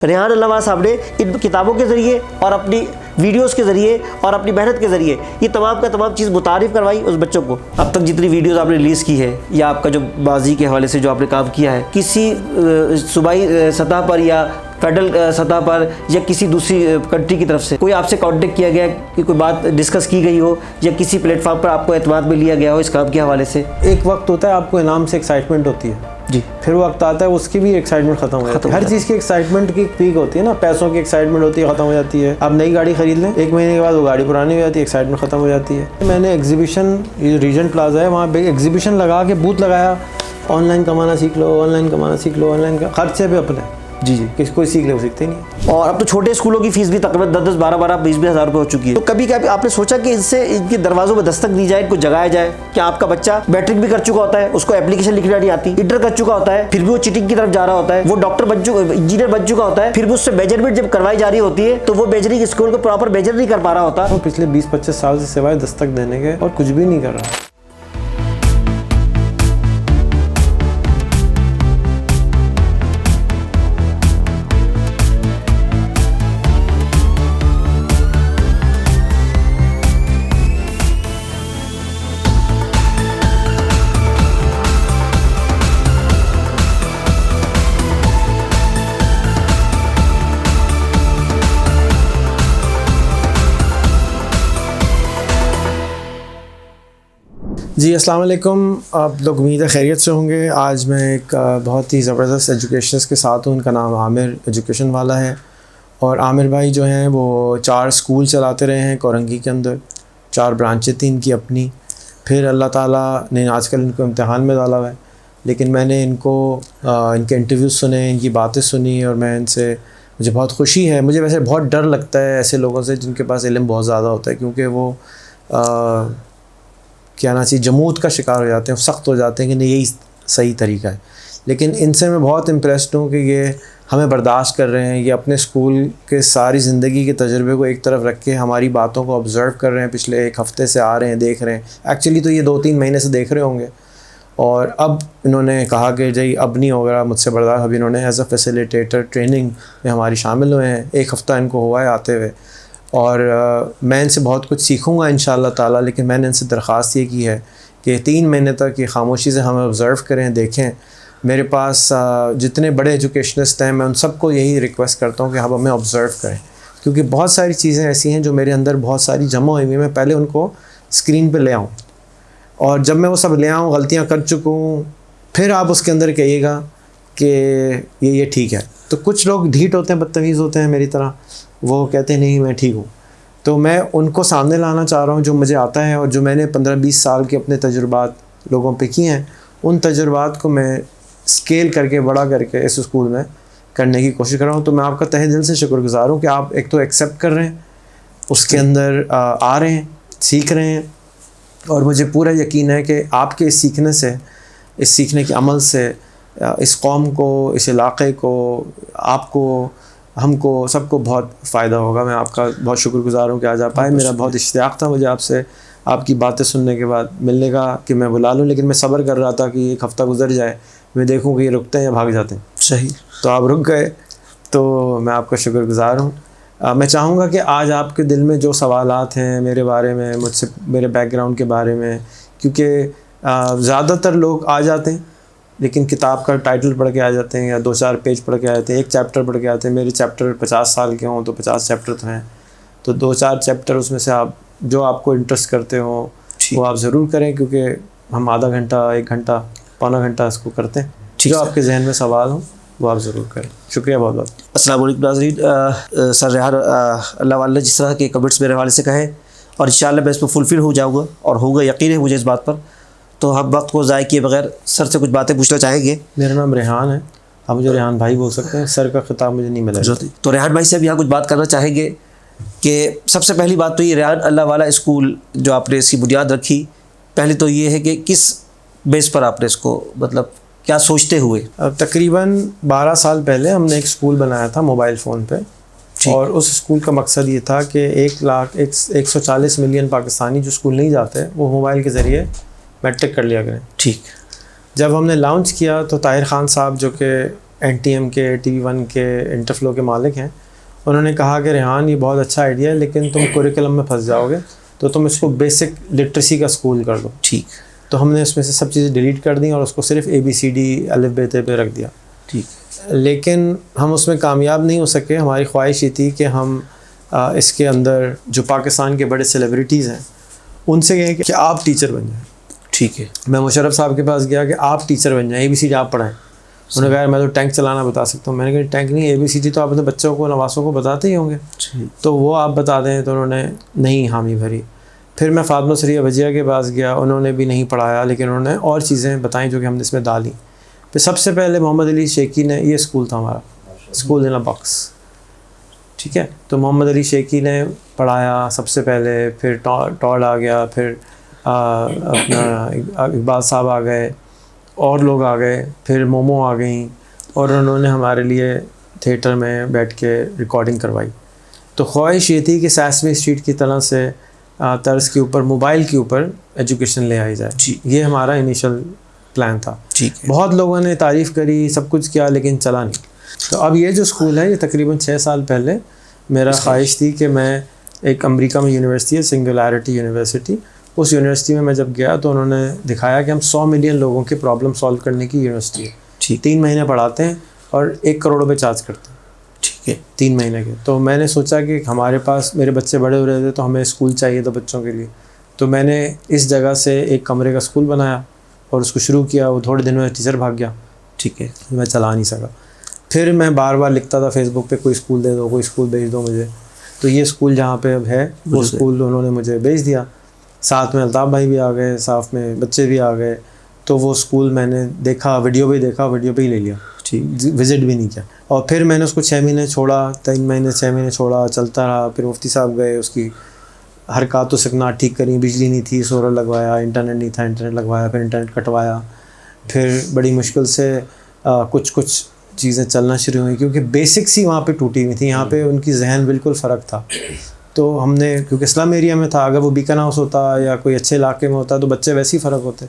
रेहान अल्लाहवाला साहब ने इन किताबों के ज़रिए और अपनी वीडियोस के ज़रिए और अपनी मेहनत के ज़रिए ये तमाम का तमाम चीज़ मुतारिफ़ करवाई उस बच्चों को। अब तक जितनी वीडियोस आपने रिलीज़ की है या आपका जो माजी के हवाले से जो आपने काम किया है, किसी सूबाई सतह पर या फेडरल सतह पर या किसी दूसरी कंट्री की तरफ से कोई आपसे कांटेक्ट किया गया कि कोई बात डिस्कस की गई हो या किसी प्लेटफॉर्म पर आपको एतमाद में लिया गया हो इस काम के हवाले से? एक वक्त होता है आपको इनाम से एक्साइटमेंट होती है जी, फिर वक्त आता है उसकी भी एक्साइटमेंट खत्म हो जाती है। हर चीज़ की एक्साइटमेंट की पीक होती है ना, पैसों की एक्साइटमेंट होती है, खत्म हो जाती है। आप नई गाड़ी खरीद लें, एक महीने के बाद वो गाड़ी पुरानी हो जाती है, एक्साइटमेंट खत्म हो जाती है। मैंने एग्जीबिशन, ये रीजेंट प्लाजा है, वहाँ पे एग्जीबिशन लगा के बूथ लगाया, ऑनलाइन कमाना सीख लो, ऑनलाइन कमाना सीख लो, ऑनलाइन का खर्चे पे अपने जी जी, किसी कोई सीख ले, वो सीखते नहीं। और अब तो छोटे स्कूलों की फीस भी तकरीबन 10-10, 12-12, 20-20 हज़ार रुपये हो चुकी है। तो कभी कभी आपने सोचा कि इनसे इनके दरवाजों में दस्तक दी जाए, इनको जगाया जाए? क्या आपका बच्चा मैट्रिक भी कर चुका होता है, उसको एप्लीकेशन लिखना नहीं आती, इंटर कर चुका होता है, फिर भी वो चीटिंग की तरफ जा रहा होता है, वो डॉक्टर बन चुका, इंजीनियर बन चुका होता है, फिर भी उससे मेजरमेंट जब करवाई जा रही होती है तो वो मेजरिंग स्कूल को प्रॉपर मेजर नहीं कर पा रहा होता। वो पिछले 20-25 साल से सिवाय दस्तक देने के और कुछ भी नहीं कर रहा। जी अस्सलाम वालेकुम, आप लोग उम्मीद है खैरियत से होंगे। आज मैं एक बहुत ही ज़बरदस्त एजुकेशनिस्ट के साथ हूँ। उनका नाम आमिर एजुकेशन वाला है और आमिर भाई जो हैं वो 4 स्कूल चलाते रहे हैं कोरंगी के अंदर, 4 ब्रांचें थी इनकी अपनी। फिर अल्लाह ताला ने आजकल इनको इम्तिहान में डाला हुआ है, लेकिन मैंने इनको इनके इंटरव्यूज़ सुने, इनकी बातें सुनी और मैं इनसे, मुझे बहुत खुशी है। मुझे वैसे बहुत डर लगता है ऐसे लोगों से जिनके पास इल्म बहुत ज़्यादा होता है, क्योंकि वो क्या ना चाहिए जमूत का शिकार हो जाते हैं, सख्त हो जाते हैं कि नहीं यही सही तरीका है। लेकिन इनसे मैं बहुत इम्प्रेस्ड हूँ कि ये हमें बर्दाश्त कर रहे हैं, ये अपने स्कूल के सारी ज़िंदगी के तजुर्बे को एक तरफ रख के हमारी बातों को ऑब्ज़र्व कर रहे हैं। पिछले 1 हफ़्ते से आ रहे हैं, देख रहे हैं। एक्चुअली तो ये 2-3 महीने से देख रहे होंगे और अब इन्होंने कहा कि जी अब नहीं होगा मुझसे बर्दाश्त। अब इन्होंने एज़ अ फैसिलिटेटर ट्रेनिंग में हमारी शामिल हुए हैं। 1 हफ़्ता इनको हुआ है आते हुए और मैं इनसे बहुत कुछ सीखूँगा इंशाअल्लाह ताला। लेकिन मैंने इनसे दरख्वास्त ये की है कि 3 महीने तक ये खामोशी से हमें ऑब्ज़र्व करें, देखें। मेरे पास जितने बड़े एजुकेशनिस्ट हैं, मैं उन सबको यही रिक्वेस्ट करता हूँ कि आप हमें ऑब्ज़र्व करें, क्योंकि बहुत सारी चीज़ें ऐसी हैं जो मेरे अंदर बहुत सारी जमा हुई हुई हैं। मैं पहले उनको स्क्रीन पे ले आऊँ और जब मैं वो सब ले आऊँ, गलतियाँ कर चुका हूँ, फिर आप उसके अंदर कहिएगा कि ये ठीक है। तो कुछ लोग ढीठ होते हैं, बदतमीज़ होते हैं मेरी तरह, वो कहते हैं नहीं मैं ठीक हूँ। तो मैं उनको सामने लाना चाह रहा हूँ जो मुझे आता है और जो मैंने 15-20 साल के अपने तजुर्बात लोगों पे किए हैं, उन तजुर्बात को मैं स्केल करके, बड़ा करके इस स्कूल में करने की कोशिश कर रहा हूँ। तो मैं आपका तहे दिल से शुक्रगुज़ार हूँ कि आप एक तो एक्सेप्ट कर रहे हैं, उसके अंदर आ रहे हैं, सीख रहे हैं। और मुझे पूरा यकीन है कि आपके इस सीखने से, इस सीखने के अमल से इस कौम को, इस इलाक़े को, आपको, हमको, सबको बहुत फ़ायदा होगा। मैं आपका बहुत शुक्रगुज़ार हूँ कि आज आप आए। मेरा बहुत इश्तियाक़ था मुझे आपसे, आपकी बातें सुनने के बाद मिलने का, कि मैं बुला लूँ, लेकिन मैं सब्र कर रहा था कि 1 हफ़्ता गुजर जाए, मैं देखूँ कि ये रुकते हैं या भाग जाते हैं। सही, तो आप रुक गए, तो मैं आपका शुक्रगुज़ार हूँ। मैं चाहूँगा कि आज आपके दिल में जो सवालात हैं मेरे बारे में, मुझसे, मेरे बैकग्राउंड के बारे में, क्योंकि ज़्यादातर लोग आ जाते हैं लेकिन किताब का टाइटल पढ़ के आ जाते हैं या 2-4 पेज पढ़ के आ जाते हैं, 1 चैप्टर पढ़ के आते हैं। मेरे चैप्टर 50 साल के हों तो 50 चैप्टर तो हैं, तो 2-4 चैप्टर उसमें से आप जो आपको इंटरेस्ट करते हो वो आप ज़रूर करें, क्योंकि हम आधा घंटा, 1 घंटा, पौना घंटा इसको करते हैं। जो आपके जहन में सवाल हो वो आप ज़रूर करें। शुक्रिया बहुत बहुत। अस्सलाम वालेकुम नाज़रीन। सर रेहान अल्लाहवाला ने जिस तरह के कमेंट्स मेरे हवाले से कहे और इंशाअल्लाह मैं इस पर फुलफ़िल हो जाऊँगा और होगा, यकीन है मुझे इस बात पर। तो हम वक्त को ज़ाय किए बगैर सर से कुछ बातें पूछना चाहेंगे। मेरा नाम रेहान है, आप मुझे रेहान भाई बोल सकते हैं, सर का खिताब मुझे नहीं मिला। तो रेहान भाई से अब यहाँ कुछ बात करना चाहेंगे कि सबसे पहली बात तो ये रेहान अल्लाहवाला स्कूल जो आपने इसकी बुनियाद रखी, पहले तो ये है कि किस बेस पर आपने इसको, मतलब क्या सोचते हुए? तकरीबन 12 साल पहले हमने एक स्कूल बनाया था मोबाइल फ़ोन पे, और उस स्कूल का मकसद ये था कि 140 मिलियन पाकिस्तानी जो स्कूल नहीं जाते वो मोबाइल के ज़रिए मैट्रिक कर लिया करें। ठीक। जब हमने लॉन्च किया तो ताहिर ख़ान साहब जो कि NTM के, TV1 के, इंटरफ्लो के मालिक हैं, उन्होंने कहा कि रेहान ये बहुत अच्छा आइडिया है लेकिन तुम कुरिकुलम में फंस जाओगे, तो तुम इसको बेसिक लिटरेसी का स्कूल कर दो। ठीक। तो हमने उसमें से सब चीज़ें डिलीट कर दी और उसको सिर्फ ABCD अलिफ बे ते पे रख दिया। ठीक। लेकिन हम उसमें कामयाब नहीं हो सके। हमारी ख्वाहिश ये थी कि हम इसके अंदर जो पाकिस्तान के बड़े सेलिब्रिटीज़ हैं उनसे कहें कि आप टीचर बन जाएं। ठीक है। मैं मुशर्रफ साहब के पास गया कि आप टीचर बन जाएं, ABCD आप पढ़ाएं। उन्होंने कहा मैं तो टैंक चलाना बता सकता हूँ। मैंने कहा टैंक नहीं, ABCD तो आप अपने बच्चों को, नवासों को बताते ही होंगे, तो वो आप बता दें। तो उन्होंने नहीं हामी भरी। फिर मैं फातिमा सरिया भजिया के पास गया, उन्होंने भी नहीं पढ़ाया लेकिन उन्होंने और चीज़ें बताई जो कि हमने इसमें डाली। फिर सबसे पहले मोहम्मद अली शेखी ने, ये स्कूल था हमारा, स्कूल इन अ बॉक्स, ठीक है। तो मोहम्मद अली शेखी ने पढ़ाया सबसे पहले, फिर टॉड आ गया, फिर अपना इकबाल साहब आ गए, और लोग आ गए, फिर मोमो आ गई, और उन्होंने हमारे लिए थिएटर में बैठ के रिकॉर्डिंग करवाई। तो ख्वाहिश ये थी कि सेसमी स्ट्रीट की तरह से तर्ज के ऊपर, मोबाइल के ऊपर एजुकेशन ले आई जाए। ये हमारा इनिशियल प्लान था। ठीक है। बहुत लोगों ने तारीफ़ करी, सब कुछ किया, लेकिन चला नहीं। तो अब ये जो स्कूल है, ये तकरीबन 6 साल पहले मेरा ख्वाहिश थी कि मैं, एक अमेरिका में यूनिवर्सिटी है सिंगुलैरिटी यूनिवर्सिटी, उस यूनिवर्सिटी में मैं जब गया तो उन्होंने दिखाया कि हम 100 मिलियन लोगों के प्रॉब्लम सॉल्व करने की यूनिवर्सिटी है। ठीक। 3 महीने पढ़ाते हैं और 1 करोड़ रुपये चार्ज करते हैं। ठीक है। 3 महीने के। तो मैंने सोचा कि हमारे पास, मेरे बच्चे बड़े हो रहे थे तो हमें स्कूल चाहिए था बच्चों के लिए। तो मैंने इस जगह से एक कमरे का स्कूल बनाया और उसको शुरू किया। वो थोड़े दिन में टीचर भाग गया। ठीक है। मैं चला नहीं सका। फिर मैं बार बार लिखता था फेसबुक पे, कोई स्कूल दे दो, कोई स्कूल भेज दो मुझे। तो ये स्कूल जहाँ पे अब है, वो स्कूल उन्होंने मुझे भेज दिया। साथ में अल्ताफ़ भाई भी आ गए, साथ में बच्चे भी आ गए। तो वो स्कूल मैंने देखा, वीडियो भी देखा, वीडियो पे ही ले लिया। ठीक। विज़िट भी नहीं किया। और फिर मैंने उसको 6 महीने छोड़ा, 3 महीने 6 महीने छोड़ा, चलता रहा। फिर मुफ्ती साहब गए, उसकी हरकत सकना ठीक करी, बिजली नहीं थी, सोलर लगवाया, इंटरनेट नहीं था, इंटरनेट लगवाया, फिर इंटरनेट कटवाया। फिर बड़ी मुश्किल से कुछ चीज़ें चलना शुरू हुई, क्योंकि बेसिक्स ही वहाँ पे टूटी हुई थी। यहाँ पे उनकी जहन बिल्कुल फ़र्क था। तो हमने, क्योंकि इस्लाम एरिया में था, अगर वो बीकन हाउस होता या कोई अच्छे इलाके में होता तो बच्चे वैसे ही फ़र्क होते।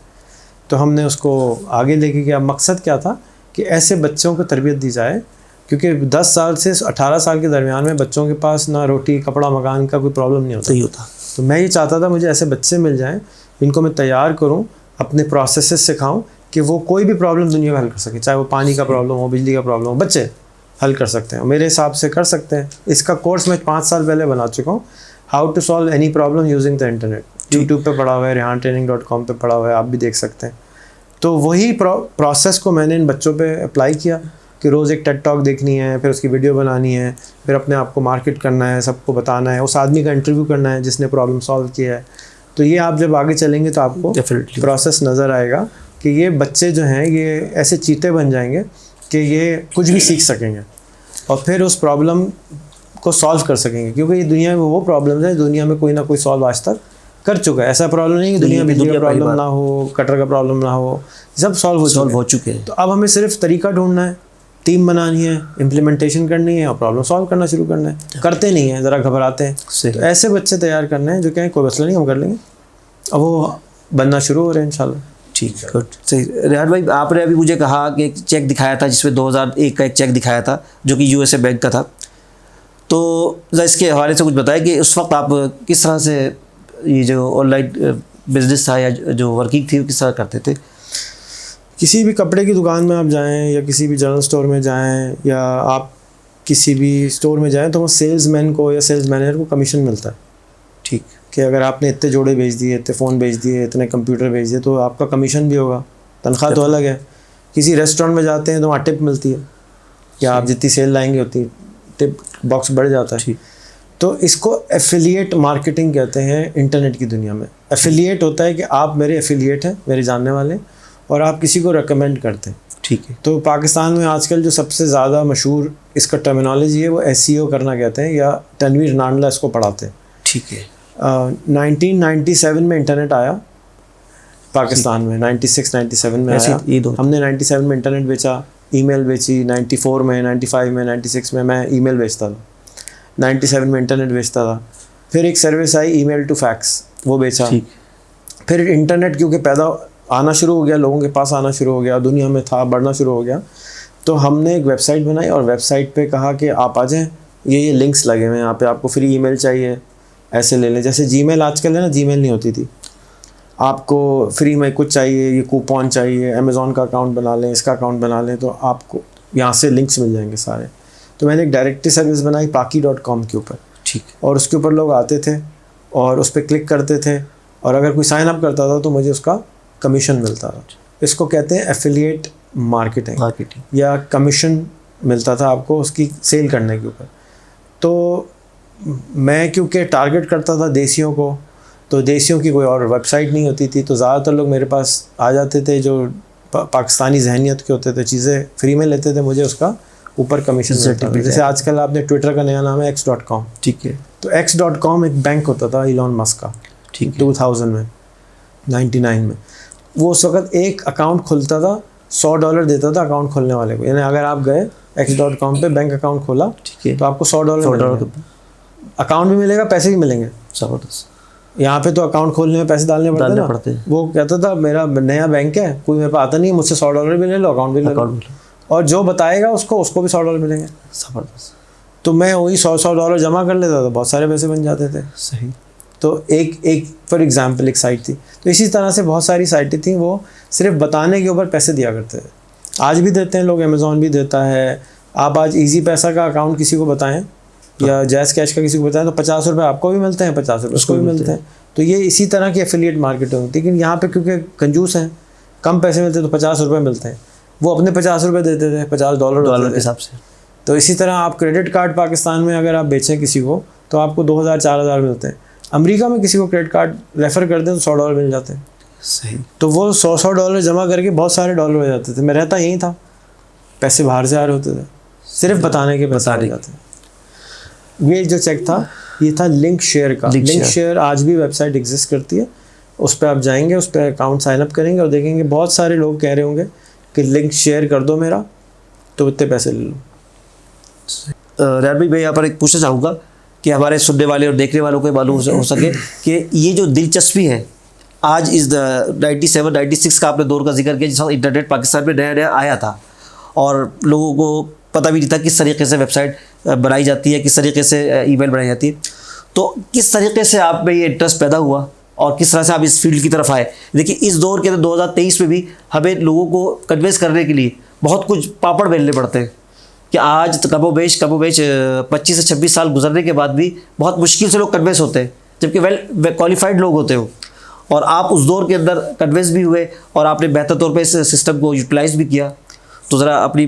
तो हमने उसको आगे लेके गया। मकसद क्या था कि ऐसे बच्चों को तरबियत दी जाए, क्योंकि 10 साल से 18 साल के दरमियान में बच्चों के पास ना रोटी, कपड़ा, मकान का कोई प्रॉब्लम नहीं होता। सही होता। तो मैं ये चाहता था मुझे ऐसे बच्चे मिल जाएं, इनको मैं तैयार करूं, अपने प्रोसेसेस सिखाऊं कि वो कोई भी प्रॉब्लम दुनिया में हल कर सके। चाहे वो पानी का प्रॉब्लम हो, बिजली का प्रॉब्लम हो, बच्चे हल कर सकते हैं, मेरे हिसाब से कर सकते हैं। इसका कोर्स मैं 5 साल पहले बना चुका हूँ, how to solve any problem using the internet. YouTube पे पढ़ा हुआ है, rehantraining.com पे पढ़ा हुआ है, आप भी देख सकते हैं। तो वही प्रोसेस को मैंने इन बच्चों पे अप्लाई किया कि रोज़ एक टेड टॉक देखनी है, फिर उसकी वीडियो बनानी है, फिर अपने आप को मार्केट करना है, सबको बताना है, उस आदमी का इंटरव्यू करना है जिसने प्रॉब्लम सॉल्व किया है। तो ये आप जब आगे चलेंगे तो आपको प्रोसेस नज़र आएगा कि ये बच्चे जो हैं ये ऐसे चीते बन जाएंगे कि ये कुछ भी सीख सकेंगे और फिर उस प्रॉब्लम को सॉल्व कर सकेंगे। क्योंकि ये दुनिया में वो प्रॉब्लम्स है, दुनिया में कोई ना कोई सॉल्व आज तक कर चुका है। ऐसा प्रॉब्लम नहीं कि दुनिया में बिजली का प्रॉब्लम ना हो, कटर का प्रॉब्लम ना हो, सब सॉल्व हो चुके हैं। तो अब हमें सिर्फ तरीका ढूंढना है, टीम बनानी है, इम्प्लीमेंटेशन करनी है और प्रॉब्लम सॉल्व करना शुरू करना है। करते नहीं हैं, ज़रा घबराते हैं। तो ऐसे बच्चे तैयार करने हैं जो कहें कोई मसला नहीं, हम कर लेंगे। अब वो बनना शुरू हो रहे हैं इंशाल्लाह। ठीक है, गुड, सही। रेहान भाई, आपने अभी मुझे कहा कि एक चेक दिखाया था जिसमें 2001 का एक चेक दिखाया था जो कि USA बैंक का था। तो ज़रा इसके हवाले से कुछ बताएं कि उस वक्त आप किस तरह से ये जो ऑनलाइन बिजनेस था या जो वर्किंग थी वो किस तरह करते थे? किसी भी कपड़े की दुकान में आप जाएं या किसी भी जनरल स्टोर में जाएं या आप किसी भी स्टोर में जाएं तो वो सेल्समैन को या सेल्स मैनेजर को कमीशन मिलता है। ठीक, कि अगर आपने इतने जोड़े भेज दिए, इतने फ़ोन भेज दिए, इतने कंप्यूटर भेज दिए तो आपका कमीशन भी होगा। तनख्वाह तो अलग है। किसी रेस्टोरेंट में जाते हैं तो वहाँ टिप मिलती है, या आप जितनी सेल लाएंगे उतनी टिप बॉक्स बढ़ जाता है। तो इसको एफिलिएट मार्केटिंग कहते हैं इंटरनेट की दुनिया में। एफिलिएट होता है कि आप मेरे एफिलिएट हैं, मेरे जानने वाले, और आप किसी को रेकमेंड करते हैं। ठीक है। तो पाकिस्तान में आजकल जो सबसे ज़्यादा मशहूर इसका टर्मिनोलॉजी है वो SEO करना कहते हैं, या तनवीर नांडला इसको पढ़ाते हैं। ठीक है। 1997 में इंटरनेट आया पाकिस्तान में, 96-97 में आया। हमने 97 में इंटरनेट बेचा, ईमेल बेची, 94 में, 95 में, 96 में मैं ईमेल बेचता था, 97 में इंटरनेट बेचता था। फिर एक सर्विस आई ईमेल टू फैक्स, वो बेचा। फिर इंटरनेट क्योंकि पैदा आना शुरू हो गया, लोगों के पास आना शुरू हो गया, दुनिया में था, बढ़ना शुरू हो गया, तो हमने एक वेबसाइट बनाई और वेबसाइट पे कहा कि आप आ जाएं, ये लिंक्स लगे हुए हैं यहाँ पे, आपको फ्री ईमेल चाहिए ऐसे ले लें। जैसे जीमेल आजकल है ना, जीमेल नहीं होती थी, आपको फ्री में कुछ चाहिए, ये कूपन चाहिए, अमेज़ॉन का अकाउंट बना लें, इसका अकाउंट बना लें, तो आपको यहाँ से लिंक्स मिल जाएंगे सारे। तो मैंने एक डायरेक्टरी सर्विस बनाई paki.com के ऊपर, ठीक। और उसके ऊपर लोग आते थे और उस पर क्लिक करते थे, और अगर कोई साइन अप करता था तो मुझे उसका कमीशन मिलता था। इसको कहते हैं एफिलिएट मार्केटिंग, या कमीशन मिलता था आपको उसकी सेल करने के ऊपर। तो मैं क्योंकि टारगेट करता था देसियों को, तो देसियों की कोई और वेबसाइट नहीं होती थी, तो ज़्यादातर लोग मेरे पास आ जाते थे जो पाकिस्तानी जहनीत के होते थे, चीज़ें फ्री में लेते थे, मुझे उसका ऊपर कमीशन मिलता था। जैसे आजकल आपने ट्विटर का नया नाम है x.com, ठीक है। तो x.com एक बैंक होता था इलॉन मस्क का, ठीक है। 2000 में 99 में वो उस वक्त एक अकाउंट खुलता था, $100 देता था अकाउंट खोलने वाले को। यानी अगर आप गए x.com पे बैंक अकाउंट खोला, ठीक है, तो आपको $100 अकाउंट भी मिलेगा, पैसे भी मिलेंगे। ज़बरदस्त। यहाँ पे तो अकाउंट खोलने में पैसे डालने पड़ते हैं। वो कहता था मेरा नया बैंक है, कोई मेरे पास आता नहीं, मुझसे $100 भी ले लो, अकाउंट भी ले लो, और जो बताएगा उसको भी $100 मिलेंगे। ज़बरदस्त। तो मैं वही $100 जमा कर लेता था, बहुत सारे पैसे बन जाते थे। सही। तो एक फॉर एग्जांपल एक साइट थी, तो इसी तरह से बहुत सारी साइटें थी, वो सिर्फ बताने के ऊपर पैसे दिया करते थे। आज भी देते हैं लोग, अमेज़ॉन भी देता है। आप आज इजी पैसा का अकाउंट किसी को बताएं या जैज़ कैश का किसी को बताएं तो $50 आपको भी मिलते हैं, $50 उसको भी मिलते हैं। तो ये इसी तरह की एफिलिएट मार्केटिंग होती है। लेकिन यहाँ पे क्योंकि कंजूस हैं, कम पैसे मिलते हैं तो $50 मिलते हैं, वो अपने $50 देते थे, $50 के हिसाब से। तो इसी तरह आप क्रेडिट कार्ड पाकिस्तान में अगर आप बेचें किसी को तो आपको 2000-4000 मिलते हैं। अमेरिका में किसी को क्रेडिट कार्ड रेफ़र कर दें तो $100 मिल जाते हैं। सही। तो वो $100 जमा करके बहुत सारे डॉलर हो जाते थे। मैं रहता यहीं था, पैसे बाहर से आ रहे होते थे, सिर्फ बताने के पैसे आ जाते थे। ये जो चेक था ये था लिंक शेयर का। लिंक शेयर आज भी वेबसाइट एग्जिस्ट करती है, उस पर आप जाएंगे, उस पर अकाउंट साइन अप करेंगे और देखेंगे बहुत सारे लोग कह रहे होंगे कि लिंक शेयर कर दो मेरा, तो इतने पैसे ले लो। रियाद भाई, मैं यहाँ पर एक पूछना चाहूँगा कि हमारे सुनने वाले और देखने वालों को मालूम हो सके कि ये जो दिलचस्पी है आज इस 97-96 का आपने दौर का जिक्र किया, जिस इंटरनेट पाकिस्तान में नया नया आया था और लोगों को पता भी नहीं था किस तरीके से वेबसाइट बनाई जाती है, किस तरीके से ईमेल बनाई जाती है। तो किस तरीके से आप में ये इंटरेस्ट पैदा हुआ और किस तरह से आप इस फील्ड की तरफ आए? देखिए, इस दौर के अंदर 2023 में भी हमें लोगों को कन्विंस करने के लिए बहुत कुछ पापड़ बेलने पड़ते हैं कि आज कमोबेश 25 से 26 साल गुजरने के बाद भी बहुत मुश्किल से लोग कन्विंस होते हैं, जबकि वेल क्वालिफाइड लोग होते हो। और आप उस दौर के अंदर कन्विंस भी हुए और आपने बेहतर तौर पे इस सिस्टम को यूटिलाइज़ भी किया। तो ज़रा अपनी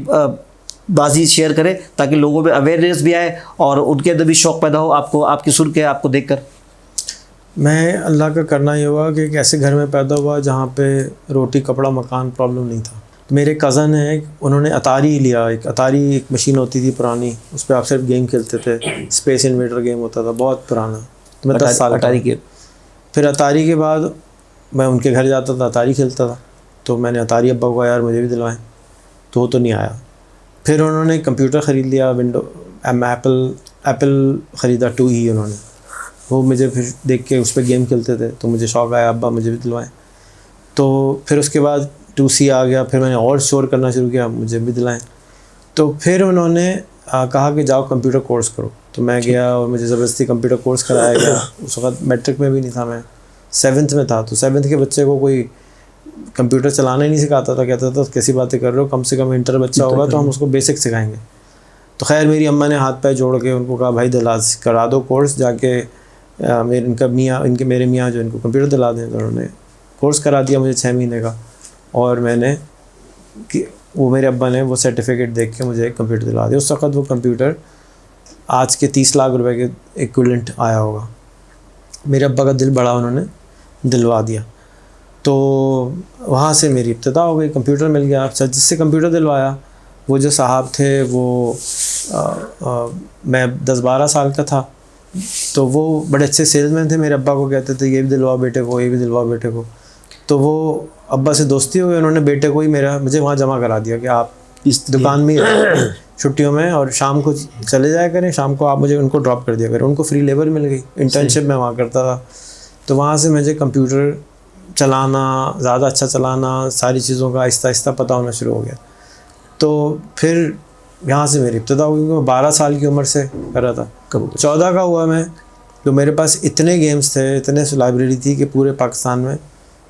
बाजी शेयर करें ताकि लोगों में अवेयरनेस भी आए और उनके अंदर भी शौक़ पैदा हो आपको, आपकी सुन के, आपको देखकर। मैं अल्लाह का करना ये हुआ कि एक ऐसे घर में पैदा हुआ जहाँ पे रोटी कपड़ा मकान प्रॉब्लम नहीं था। मेरे कज़न है, उन्होंने अतारी लिया, एक अतारी एक मशीन होती थी पुरानी, उस पर आप सिर्फ गेम खेलते थे, स्पेस इन्वेडर गेम होता था, बहुत पुराना। तो मैं 10 साल अतारी के फिर अतारी के बाद मैं उनके घर जाता था, अतारी खेलता था। तो मैंने अतारी अब्बा को यार मुझे भी दिलवाएं, तो वो तो नहीं आया। फिर उन्होंने कंप्यूटर ख़रीद लिया, एप्पल ख़रीदा 2E उन्होंने, वो मुझे फिर देख के उस पर गेम खेलते थे तो मुझे शौक़ आया, अब्बा मुझे भी दिलवाएं। तो फिर उसके बाद 2C आ गया, फिर मैंने और स्टोर करना शुरू किया, मुझे भी दिलाएं। तो फिर उन्होंने कहा कि जाओ कंप्यूटर कोर्स करो। तो मैं गया और मुझे ज़बरदस्ती कंप्यूटर कोर्स कराया गया। उस वक्त मैट्रिक में भी नहीं था, मैं 7th में था। तो 7th के बच्चे को कोई कंप्यूटर चलाना ही नहीं सिखाता था, कहता था कैसी बातें कर रहे हो, कम से कम इंटर बच्चा होगा तो हम उसको बेसिक सिखाएंगे। तो खैर मेरी अम्मा ने हाथ पैर जोड़ के उनको कहा भाई दिलाज करा दो कोर्स, जाके मेरे मियाँ जो इनको कंप्यूटर दिला दें। तो उन्होंने कोर्स करा दिया मुझे 6 महीने का, और मैंने वो मेरे अब्बा ने वो सर्टिफिकेट देख के मुझे एक कंप्यूटर दिला दिया। उस वक्त वो कंप्यूटर आज के 30 लाख रुपए के इक्विवेलेंट आया होगा। मेरे अब्बा का दिल बड़ा, उन्होंने दिलवा दिया। तो वहाँ से मेरी इब्तिदा हो गई, कंप्यूटर मिल गया। जिससे कंप्यूटर दिलवाया वो जो साहब थे वो मैं 10-12 साल का था, तो वो बड़े अच्छे सेल्समैन थे। मेरे अब्बा को कहते थे ये भी दिलवा बेटे को, ये भी दिलवा बेटे को। तो वो अब्बा से दोस्ती हो गई, उन्होंने बेटे को ही मुझे वहाँ जमा करा दिया कि आप इस दुकान में छुट्टियों में और शाम को चले जाया करें, शाम को आप मुझे उनको ड्रॉप कर दिया करें। उनको फ्री लेबर मिल गई, इंटर्नशिप में वहाँ करता था। तो वहाँ से मुझे कंप्यूटर चलाना, ज़्यादा अच्छा चलाना, सारी चीज़ों का आहिस्ता आहिस्ता पता होना शुरू हो गया। तो फिर यहाँ से मेरी इब्तिदा हुई, मैं 12 साल की उम्र से कर रहा था। कब 14 का हुआ मैं, तो मेरे पास इतने गेम्स थे, इतने लाइब्रेरी थी कि पूरे पाकिस्तान में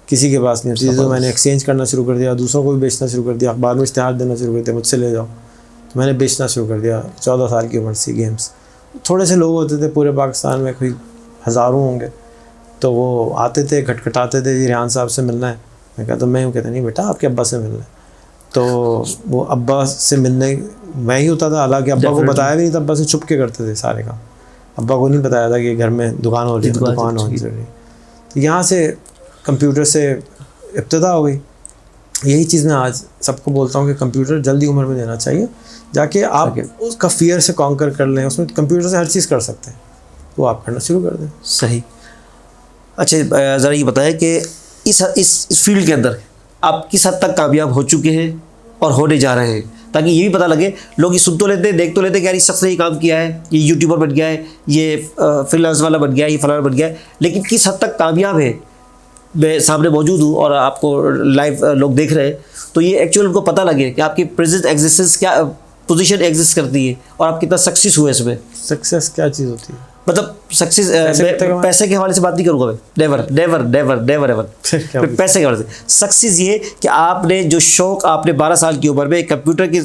किसी के पास नहीं होती। तो मैंने एक्सचेंज करना शुरू कर दिया, दूसरों को भी बेचना शुरू कर दिया, अखबार में इश्तिहार देना शुरू कर दिया, मुझसे ले जाओ। तो मैंने बेचना शुरू कर दिया 14 साल की उम्र से गेम्स। थोड़े से लोग होते थे पूरे पाकिस्तान में, कोई हज़ारों होंगे, तो वो आते थे, खटखटाते थे, जी रेहान साहब से मिलना है। मैं कहता मैं हूँ, कहता नहीं बेटा आपके अब्बा से मिलना है। तो वो अब्बा से मिलने मैं ही होता था, हालांकि अब्बा को बताया भी नहीं था, अब्बा से छुप के करते थे सारे काम। अब्बा को नहीं बताया था कि घर में दुकान हो रही है, दुकान हो रही। तो यहाँ से कंप्यूटर से इब्तिदा हो गई। यही चीज़ मैं आज सबको बोलता हूँ कि कंप्यूटर जल्दी उम्र में देना चाहिए, जाके आप उसका फियर से कॉन्कर कर लें। उसमें कंप्यूटर से हर चीज़ कर सकते हैं, वो आप करना शुरू कर दें। सही। अच्छा ज़रा ये बताएं कि इस फील्ड के अंदर आप किस हद तक कामयाब हो चुके हैं और होने जा रहे हैं, ताकि ये भी पता लगे, लोग ये सुन तो लेते हैं, देख तो लेते हैं कि यार इस शख्स ने ये काम किया है, ये यूट्यूबर बन गया है, ये फ्रीलांस वाला बन गया है, ये फलाना बन गया है, लेकिन किस हद तक कामयाब है। मैं सामने मौजूद हूँ और आपको लाइव लोग देख रहे हैं, तो ये एक्चुअल उनको पता लगे कि आपकी प्रेजेंट एग्जिस्टेंस क्या पोजीशन एग्जिस्ट करती है और आप कितना सक्सेस हुए इसमें। सक्सेस क्या चीज़ होती है? मतलब सक्सेस पैसे के हवाले से बात नहीं करूँगा मैं, never never never never ever पैसे के हवाले से। सक्सेस ये कि आपने जो शौक़ आपने 12 साल की उम्र में एक कंप्यूटर के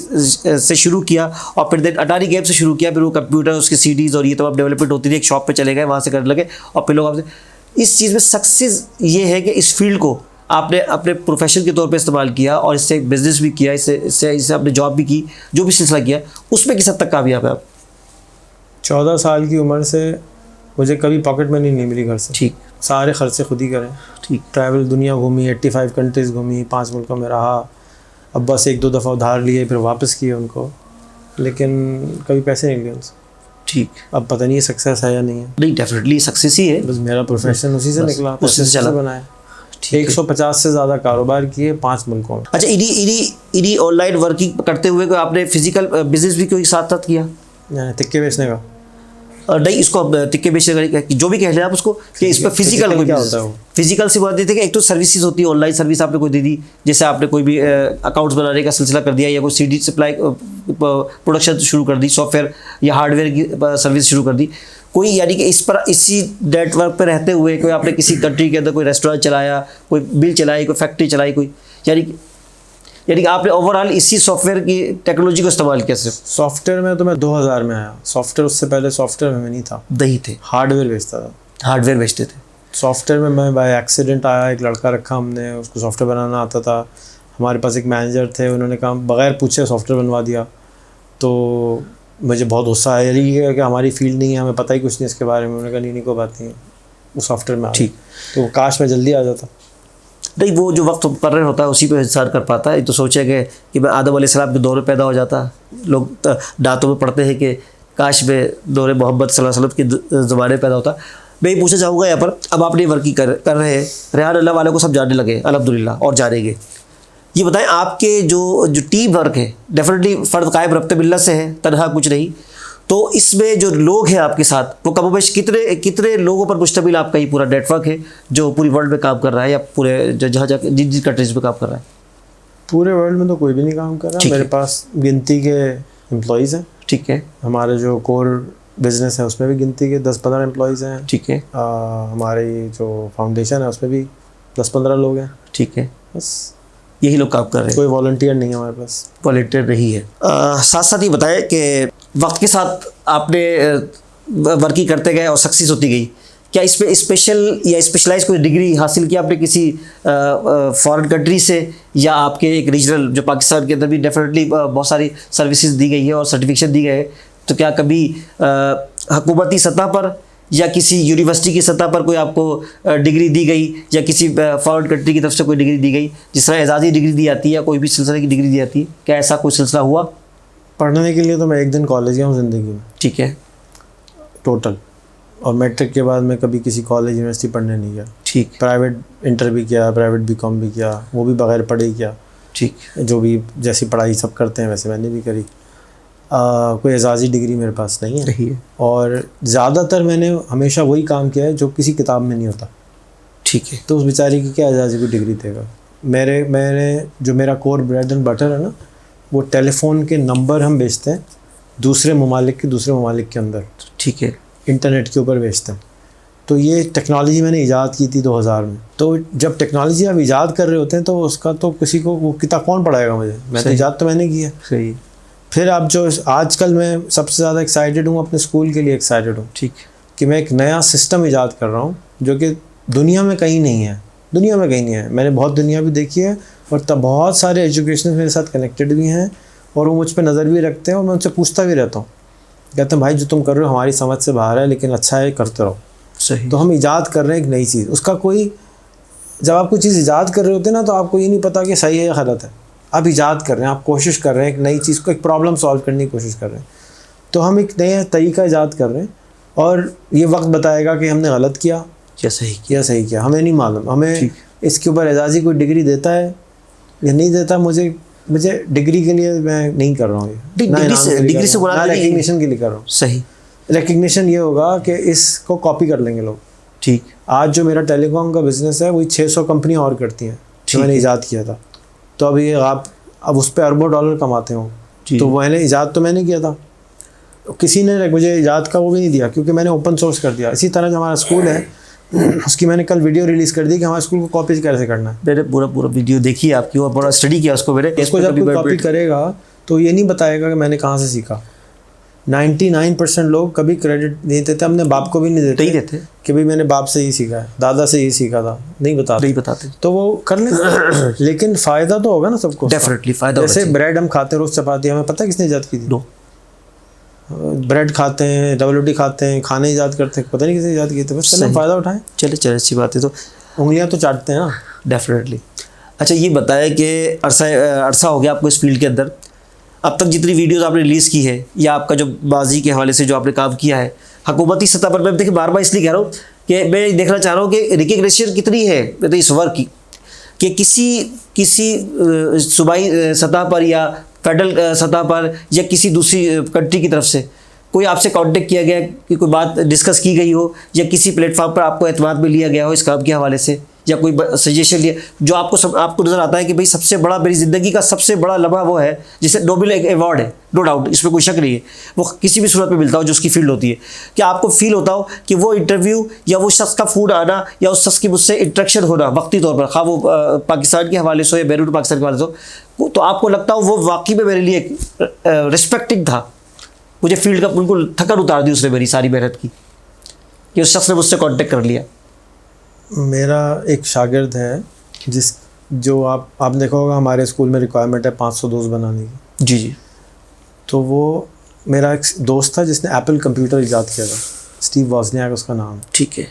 से शुरू किया और फिर अटारी गेम से शुरू किया, फिर वो कंप्यूटर उसकी सीडीज़ और ये तमाम डेवलपमेंट होती थी, एक शॉप पे चले गए, वहाँ से करने लगे और फिर लोग आपसे। इस चीज़ में सक्सेस ये है कि इस फील्ड को आपने अपने प्रोफेशन के तौर पे इस्तेमाल किया और इससे बिज़नेस भी किया, इससे आपने जॉब भी की, जो भी सिलसिला किया उसमें किस हद तक कामयाब है आप? 14 साल की उम्र से मुझे कभी पॉकेट मनी नहीं मिली घर से। ठीक। सारे खर्चे खुद ही करें। ठीक। ट्रैवल दुनिया घूमी, 85 कंट्रीज़ घूमी, 5 मुल्कों में रहा। अब बस 1-2 दफ़ा उधार लिए, फिर वापस किए उनको, लेकिन कभी पैसे नहीं लिए उनसे। ठीक। अब पता नहीं सक्सेस है या नहीं है। नहीं, डेफिनेटली सक्सेस ही है। बस मेरा प्रोफेशन उसी से निकला, उसी से चला बनाया। 150 से ज़्यादा कारोबार किए 5 मुल्कों में। अच्छा, इन्हीं ऑनलाइन वर्किंग करते हुए कोई आपने फिजिकल बिजनेस भी कोई साथ साथ किया? यानी तिक्के बेचने का? नहीं, इसको तिक्के बेचने का जो भी कह लें आप उसको, कि इस पर फिजिकल कोई क्या होता है वो? फिजिकल से बात देते कि एक तो सर्विसेज होती है, ऑनलाइन सर्विस आपने कोई दे दी, जैसे आपने कोई भी अकाउंट्स बनाने का सिलसिला कर दिया या कोई सीडी सप्लाई प्रोडक्शन शुरू कर दी, सॉफ्टवेयर या हार्डवेयर की सर्विस शुरू कर दी कोई, यानी कि इस पर इसी नेटवर्क पर रहते हुए कोई आपने किसी कंट्री के अंदर कोई रेस्टोरेंट चलाया, कोई मिल चलाई, कोई फैक्ट्री चलाई, कोई यानी कि आपने ओवरऑल इसी सॉफ्टवेयर की टेक्नोलॉजी को इस्तेमाल किया? सिर्फ सॉफ्टवेयर में तो मैं 2000 में आया। सॉफ्टवेयर उससे पहले सॉफ्टवेयर में नहीं था, नहीं थे, हार्डवेयर बेचता था। हार्डवेयर बेचते थे। सॉफ्टवेयर में मैं बाय एक्सीडेंट आया, एक लड़का रखा हमने, उसको सॉफ्टवेयर बनाना आता था। हमारे पास एक मैनेजर थे, उन्होंने काम बगैर पूछे सॉफ्टवेयर बनवा दिया। तो मुझे बहुत गुस्सा आया, यही है कि हमारी फील्ड नहीं है, हमें पता ही कुछ नहीं इसके बारे में। उन्होंने कहा नहीं कोई बात नहीं, वो सॉफ्टवेयर में आ। ठीक। तो काश मैं जल्दी आ जाता। नहीं, वो जो वक्त मुकर्रर होता है उसी पे इंतजार कर पाता है। तो सोचे कि मैं आदम अलैहिस्सलाम के दौर में पैदा हो जाता। लोग दांतों में पढ़ते हैं कि काश मैं दौर मोहम्मद सल्लल्लाहु अलैहि वसल्लम के ज़माने में पैदा होता। मैं ये पूछना चाहूँगा यहाँ पर, अब आपने वर्किंग कर रहे हैं, रेहान अल्लाह वाले को सब जानने लगे अल्हम्दुलिल्लाह और जानेंगे। ये बताएं, आपके जो टीम वर्क है डेफिनेटली फ़र्द कायम रब्ते बिल्लाह से है, तनहा कुछ नहीं, तो इसमें जो लोग हैं आपके साथ वो कमोबेश कितने लोगों पर मुश्तमिल आपका ये पूरा नेटवर्क है जो पूरी वर्ल्ड में काम कर रहा है, या पूरे जहाँ जिन कंट्रीज़ में काम कर रहा है? पूरे वर्ल्ड में तो कोई भी नहीं काम कर रहा। मेरे पास गिनती के एम्प्लॉयज़ हैं। ठीक है। हमारे जो कोर बिज़नेस है उसमें भी गिनती के 10-15 एम्प्लॉयज़ हैं। ठीक है। हमारी जो फाउंडेशन है उसमें भी 10-15 लोग हैं। ठीक है। बस यही लोग काम कर रहे हैं, कोई वॉलंटियर नहीं है हमारे पास। वॉलंटियर नहीं है। साथ साथ ये बताएं कि वक्त के साथ आपने वर्किंग करते गए और सक्सेस होती गई, क्या इस पर स्पेशल या स्पेशलाइज कोई डिग्री हासिल की आपने किसी फॉरेन कंट्री से, या आपके एक रीजनल जो पाकिस्तान के अंदर भी डेफिनेटली बहुत सारी सर्विसेज दी गई है और सर्टिफिकेशन दी गई है, तो क्या कभी हुकूमती सतह पर या किसी यूनिवर्सिटी की सतह पर कोई आपको डिग्री दी गई, या किसी फॉरेन कंट्री की तरफ से कोई डिग्री दी गई, जिस तरह एजाज़ी डिग्री दी जाती है या कोई भी सिलसिले की डिग्री दी जाती है, क्या ऐसा कोई सिलसिला हुआ? पढ़ने के लिए तो मैं एक दिन कॉलेज गया हूँ ज़िंदगी में। ठीक है। टोटल। और मैट्रिक के बाद मैं कभी किसी कॉलेज यूनिवर्सिटी पढ़ने नहीं गया। ठीक। प्राइवेट इंटर भी किया, प्राइवेट बीकॉम भी किया, वो भी बगैर पढ़े ही किया। ठीक। जो भी जैसी पढ़ाई सब करते हैं वैसे मैंने भी करी। कोई एजाज़ी डिग्री मेरे पास नहीं है। और ज़्यादातर मैंने हमेशा वही काम किया है जो किसी किताब में नहीं होता। ठीक है। तो उस बेचारे की क्या एजाज़ी की डिग्री देगा। मेरे जो मेरा कोर ब्रेड एंड बटर है ना, वो टेलीफोन के नंबर हम बेचते हैं दूसरे ममालिक के अंदर, ठीक है, इंटरनेट के ऊपर बेचते हैं। तो ये टेक्नोलॉजी मैंने ईजाद की थी 2000 में। तो जब टेक्नोलॉजी आप ईजाद कर रहे होते हैं तो उसका तो किसी को वो किताब कौन पढ़ाएगा मुझे, मैं तो ईजाद तो मैंने की है। सही। फिर आप जो आजकल मैं सबसे ज़्यादा एक्साइटेड हूँ, अपने स्कूल के लिए एक्साइटेड हूँ, ठीक, कि मैं एक नया सिस्टम ईजाद कर रहा हूँ जो कि दुनिया में कहीं नहीं है, दुनिया में कहीं नहीं है। मैंने बहुत दुनिया भी देखी है और तब बहुत सारे एजुकेशन मेरे साथ कनेक्टेड भी हैं और वो मुझ पर नज़र भी रखते हैं और मैं उनसे पूछता भी रहता हूँ, कहते हैं भाई जो तुम कर रहे हो हमारी समझ से बाहर है लेकिन अच्छा है, करते रहो। सही। तो हम ईजाद कर रहे हैं एक नई चीज़, उसका कोई, जब आप कोई चीज़ ईजाद कर रहे होते हैं ना तो आपको ये नहीं पता कि सही है या गलत है, आप ईजाद कर रहे हैं, आप कोशिश कर रहे हैं एक नई चीज़ को, एक प्रॉब्लम सॉल्व करने की कोशिश कर रहे हैं। तो हम एक नया तरीका ईजाद कर रहे हैं और ये वक्त बताएगा कि हमने गलत किया या सही किया, हमें नहीं मालूम। हमें इसके ऊपर एजाज़ी कोई डिग्री देता है या नहीं देता, मुझे डिग्री के लिए मैं नहीं कर रहा हूँ, डिग्री से ना रिकग्निशन के लिए कर रहा हूँ। सही। रिकग्निशन ये होगा कि इसको कॉपी कर लेंगे लोग। ठीक। आज जो मेरा टेलीकॉम का बिजनेस है वही 600 कंपनियाँ और करती हैं जो मैंने ईजाद किया था। तो अब ये आप अब उस पर अरबों डॉलर कमाते हो, तो मैंने ईजाद तो मैंने किया था, किसी ने मुझे ईजाद का वो भी नहीं दिया क्योंकि मैंने ओपन सोर्स कर दिया। इसी तरह जो हमारा स्कूल है उसकी मैंने कल वीडियो रिलीज़ कर दी कि हमारे स्कूल को कॉपी कैसे करना है। मैंने पूरा वीडियो देखी आपकी और पूरा स्टडी किया उसको मैंने। इसको जब कोई कॉपी करेगा तो ये नहीं बताएगा कि मैंने कहाँ से सीखा। 99% लोग कभी क्रेडिट नहीं देते, अपने बाप को भी नहीं देते कि भाई मैंने बाप से ही सीखा है, दादा से ही सीखा था, नहीं बताते। तो वो कर लें लेकिन फ़ायदा तो होगा ना सबको। डेफिनेटली फ़ायदा। जैसे ब्रेड हम खाते हैं रोज़, चपाती, हमें पता है किसने ईजाद की थी? ब्रेड खाते हैं, डबल रोटी खाते हैं, खाने ईजाद करते हैं, पता नहीं किसने ईजाद की थी, बस चलो फ़ायदा उठाएं। चले अच्छी बात है। तो उंगलियां तो चाटते हैं ना। डेफिनेटली। अच्छा ये बताया कि अरसा हो गया आपको इस फील्ड के अंदर, अब तक जितनी वीडियोस आपने रिलीज़ की है या आपका जो बाजी के हवाले से जो आपने काम किया है हुकूमती सतह पर, मैं देखिए बार बार इसलिए कह रहा हूँ कि मैं देखना चाह रहा हूँ कि रिकग्निशन कितनी है मतलब इस वर्क की, कि किसी सूबाई सतह पर या फेडरल सतह पर या किसी दूसरी कंट्री की तरफ से कोई आपसे कांटेक्ट किया गया कि कोई बात डिस्कस की गई हो या किसी प्लेटफॉर्म पर आपको एतमाद में लिया गया हो इस काम के हवाले से, या कोई सजेशन लिया जो आपको नज़र आता है कि भाई सबसे बड़ा मेरी ज़िंदगी का सबसे बड़ा लम्हा वो है जिसे नोबेल अवार्ड है, नो डाउट इसमें कोई शक नहीं है, वो किसी भी सूरत में मिलता हो जो उसकी फील्ड होती है, कि आपको फील होता हो कि वो इंटरव्यू या वो शख्स का फ़ोन आना या उस शख्स की मुझसे इंट्रैक्शन होना वक्ती तौर पर, खा वो पाकिस्तान के हवाले से या बैरून पाकिस्तान के हवाले से, तो आपको लगता हो वो वाकई में मेरे लिए एक रिस्पेक्टिंग था, मुझे फील्ड का बिल्कुल थकन उतार दी उसने मेरी सारी मेहनत की कि उस शख्स ने मुझसे कांटेक्ट कर लिया। मेरा एक शागिर्द है जो आपने देखा होगा हमारे स्कूल में रिक्वायरमेंट है 500 दोस्त बनाने की। जी। तो वो मेरा एक दोस्त था जिसने एप्पल कंप्यूटर ईजाद किया था, स्टीव वॉज़नियाक उसका नाम। ठीक है।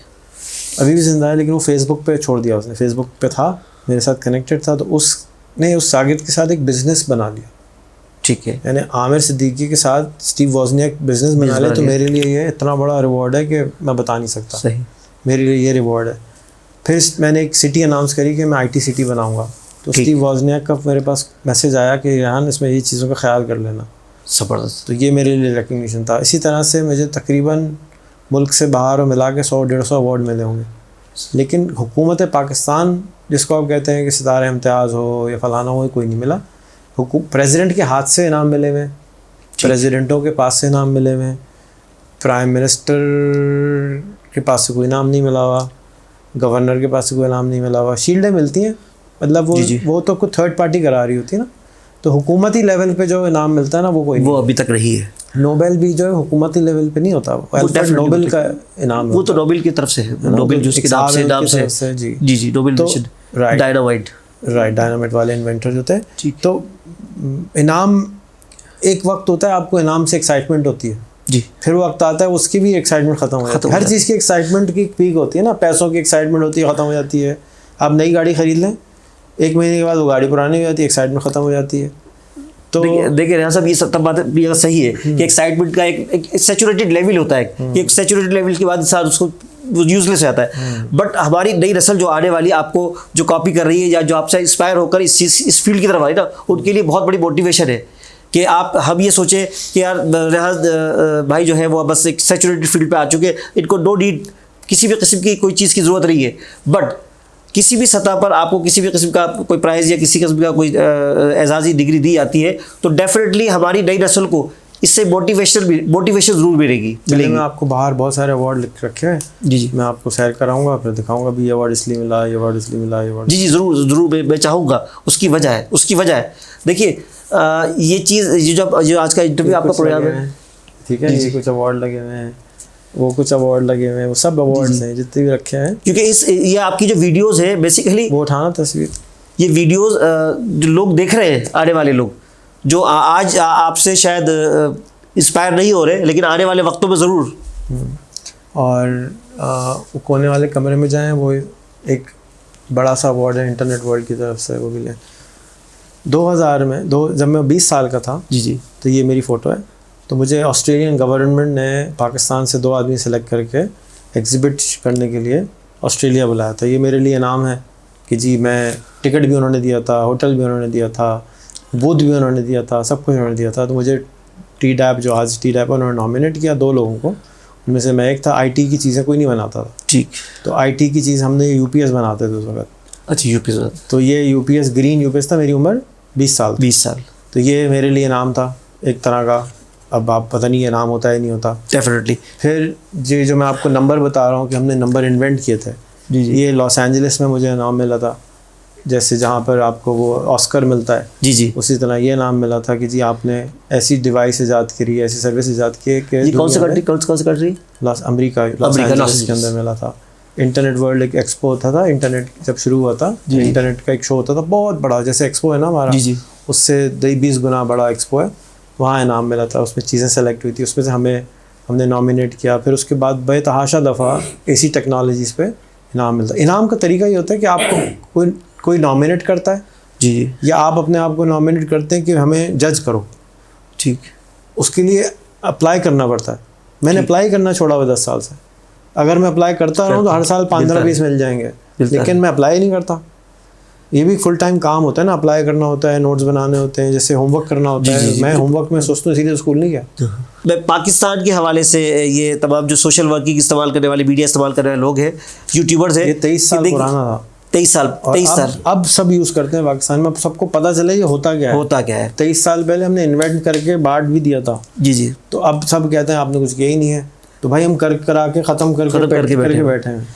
अभी भी ज़िंदा है लेकिन वो फेसबुक पे छोड़ दिया उसने, फेसबुक पे था मेरे साथ कनेक्टेड था, तो उसने उस शागिर्द के साथ एक बिज़नेस बना लिया। ठीक है। यानी आमिर सिद्दीकी के साथ स्टीव वॉज़नियाक बिज़नेस बना लिया, तो मेरे लिए ये इतना बड़ा रिवॉर्ड है कि मैं बता नहीं सकता। सही। मेरे लिए ये रिवॉर्ड है। फिर मैंने एक सिटी अनाउंस करी कि मैं IT सिटी बनाऊंगा, तो स्टीव वॉज़नियाक का मेरे पास मैसेज आया कि रेहान इसमें ये चीज़ों का ख्याल कर लेना। ज़बरदस्त। तो ये मेरे लिए रिकग्निशन था। इसी तरह से मुझे तकरीबन मुल्क से बाहर और मिला के 100-150 अवार्ड मिले होंगे, लेकिन हुकूमत पाकिस्तान जिसको आप कहते हैं कि सितारे इम्तियाज़ हो या फलाना हो, कोई नहीं मिला। प्रेसिडेंट के हाथ से इनाम मिले हुए, प्रेसिडेंटों के पास से इनाम मिले हुए, प्राइम मिनिस्टर के पास से कोई इनाम नहीं मिला हुआ, गवर्नर के पास से कोई इनाम नहीं मिला हुआ। शील्डें मिलती हैं, मतलब वो तो कोई थर्ड पार्टी करा रही होती है ना, तो हुकूमती लेवल पे जो इनाम मिलता है ना वो अभी तक रही है। नोबेल भी जो है हुकुमती लेवल पे नहीं होता, वो नोबेल का इनाम, वो तो नोबेल की तरफ से है, नोबेल जो उसके नाम से जी नोबेल डायनामाइट वाले इन्वेंटर जो थे। तो इनाम एक वक्त होता है, आपको इनाम से एक्साइटमेंट होती है जी, फिर वो वक्त आता है उसकी भी एक्साइटमेंट ख़त्म हो जाती है। हर चीज़ की एक्साइटमेंट की पीक होती है ना, पैसों की एक्साइटमेंट होती है, ख़त्म हो जाती है। आप नई गाड़ी ख़रीद लें, 1 महीने के बाद वो गाड़ी पुरानी हो जाती है, एक्साइटमेंट ख़त्म हो जाती है। तो देखिए रेहान साहब, ये सब बात सही है कि एक्साइटमेंट का एक सैचुरेटेड लेवल होता है कि एक सैचुरेटेड लेवल के बाद इंसान उसको यूजलेस रहता है। बट हमारी नई नस्ल जो आने वाली आपको जो कॉपी कर रही है या जो आपसे इंस्पायर होकर इस फील्ड की तरफ आ रही है ना, उनके लिए बहुत बड़ी मोटिवेशन है कि हम ये सोचें कि यार रेहान भाई जो है वो बस एक सैचुरेटेड फील्ड पे आ चुके हैं, इनको नो नीड किसी भी किस्म की कोई चीज़ की ज़रूरत नहीं है। बट किसी भी सतह पर आपको किसी भी किस्म का कोई प्राइज़ या किसी किस्म का कोई एजाज़ी डिग्री दी जाती है तो डेफिनेटली हमारी नई नस्ल को इससे मोटिवेशन ज़रूर मिलेगी। मैं आपको बाहर बहुत सारे अवार्ड लिख रखे हैं। जी मैं आपको सैर कराऊंगा, फिर दिखाऊंगा भी ये अवार्ड इसलिए मिला, ये अवार्ड इसलिए मिला, ये अवार्ड। जी ज़रूर मैं चाहूँगा। उसकी वजह है देखिए ये चीज़ जो आज का इंटरव्यू आपका प्रोग्राम है, ठीक है, ये कुछ अवार्ड लगे हुए हैं, वो कुछ अवार्ड लगे हुए हैं, वो सब अवार्ड्स हैं जितने भी रखे हैं। क्योंकि ये आपकी जो वीडियोस है बेसिकली वो उठाना तस्वीर, ये वीडियोस जो लोग देख रहे हैं, आने वाले लोग जो आज आपसे शायद इंस्पायर नहीं हो रहे, लेकिन आने वाले वक्तों में ज़रूर। और वो कोने वाले कमरे में जाएं, वो एक बड़ा सा अवार्ड है इंटरनेट वर्ल्ड की तरफ से, वो भी लें। 2000 में जब मैं 20 साल का था, जी तो ये मेरी फ़ोटो है। तो मुझे ऑस्ट्रेलियन गवर्नमेंट ने पाकिस्तान से 2 आदमी सेलेक्ट करके एग्ज़िबिट करने के लिए ऑस्ट्रेलिया बुलाया था। ये मेरे लिए इनाम है कि जी मैं टिकट भी उन्होंने दिया था, होटल भी उन्होंने दिया था, बूथ भी उन्होंने दिया था, सब कुछ उन्होंने दिया था। तो मुझे TDAP जो आज TDAP उन्होंने नॉमिनेट किया 2 लोगों को, उनमें से मैं एक था। IT की चीज़ें कोई नहीं बनाता था, ठीक। तो IT की चीज़ हमने UPS बनाते थे उस वक्त। अच्छा UPS, तो ये UPS ग्रीन UPS था। मेरी उम्र 20 साल। तो ये मेरे लिए इनाम था एक तरह का। अब आप पता नहीं ये नाम होता है नहीं होता, डेफिनेटली। फिर जो मैं आपको नंबर बता रहा हूँ कि हमने नंबर इन्वेंट किए थे, जी ये लॉस एंजलिस में मुझे नाम मिला था। जैसे जहाँ पर आपको वो ऑस्कर मिलता है, जी उसी तरह ये नाम मिला था कि जी आपने ऐसी डिवाइस ईजाद करी, ऐसी सर्विस ईजाद की कि कौन सी कंट्री? लॉस एंजलिस के अंदर मिला था। इंटरनेट वर्ल्ड एक एक्सपो होता था, इंटरनेट जब शुरू हुआ था, इंटरनेट का एक शो होता था बहुत बड़ा, जैसे एक्सपो है ना हमारा, उससे 20 गुना बड़ा एक्सपो है। वहाँ इनाम मिला था, उसमें चीज़ें सेलेक्ट हुई थी, उसमें से हमने नॉमिनेट किया। फिर उसके बाद बेतहाशा दफ़ा ऐसी टेक्नोलॉजीज़ पे इनाम मिलता है। इनाम का तरीका ये होता है कि आपको कोई नॉमिनेट करता है, जी, या आप अपने आप को नॉमिनेट करते हैं कि हमें जज करो, ठीक। उसके लिए अप्लाई करना पड़ता है। मैंने अप्लाई करना छोड़ा हुआ 10 साल से। अगर मैं अप्लाई करता रहूँ तो हर साल 15-20 मिल जाएंगे, लेकिन मैं अप्लाई नहीं करता। ये भी फुल टाइम काम होता है ना, अप्लाई करना होता है, नोट्स बनाने होते हैं, जैसे होमवर्क करना होता है। मैं होमवर्क में सोचता हूँ इसीलिए स्कूल नहीं गया। मैं पाकिस्तान के हवाले से ये तमाम जो सोशल वर्किंग इस्तेमाल करने वाले, मीडिया इस्तेमाल करने वाले लोग हैं, यूट्यूबर्स हैं, ये 23 साल पुराना था। 23 साल अब सब यूज़ करते हैं पाकिस्तान में। सबको पता चले ये होता क्या है। 23 साल पहले हमने इन्वेंट करके बांट भी दिया था, जी। तो अब सब कहते हैं आपने कुछ किया ही नहीं है, तो भाई हम करा के ख़त्म करके बैठे हैं।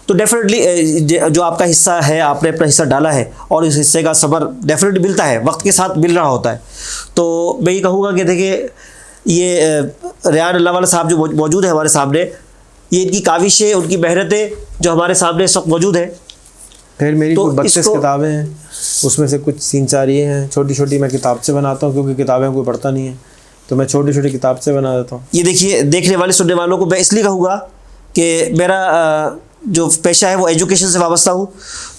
तो डेफिनेटली जो आपका हिस्सा है, आपने अपना हिस्सा डाला है और इस हिस्से का सबर डेफिनेटली मिलता है, वक्त के साथ मिल रहा होता है। तो मैं ये कहूँगा कि देखिए ये रेहान अल्लाहवाला साहब जो मौजूद है हमारे सामने, ये इनकी काविशें, उनकी मेहनतें जो हमारे सामने इस वक्त मौजूद है। फिर मेरी तो 32 किताबें हैं, उसमें से कुछ 3-4 ये हैं छोटी मैं किताब से बनाता हूँ, क्योंकि किताबें कोई पढ़ता नहीं है, तो मैं छोटी किताब से बना देता हूँ। ये देखिए, देखने वाले सुनने वालों को मैं इसलिए कहूँगा कि मेरा जो पेशा है वो एजुकेशन से वाबस्ता हूँ,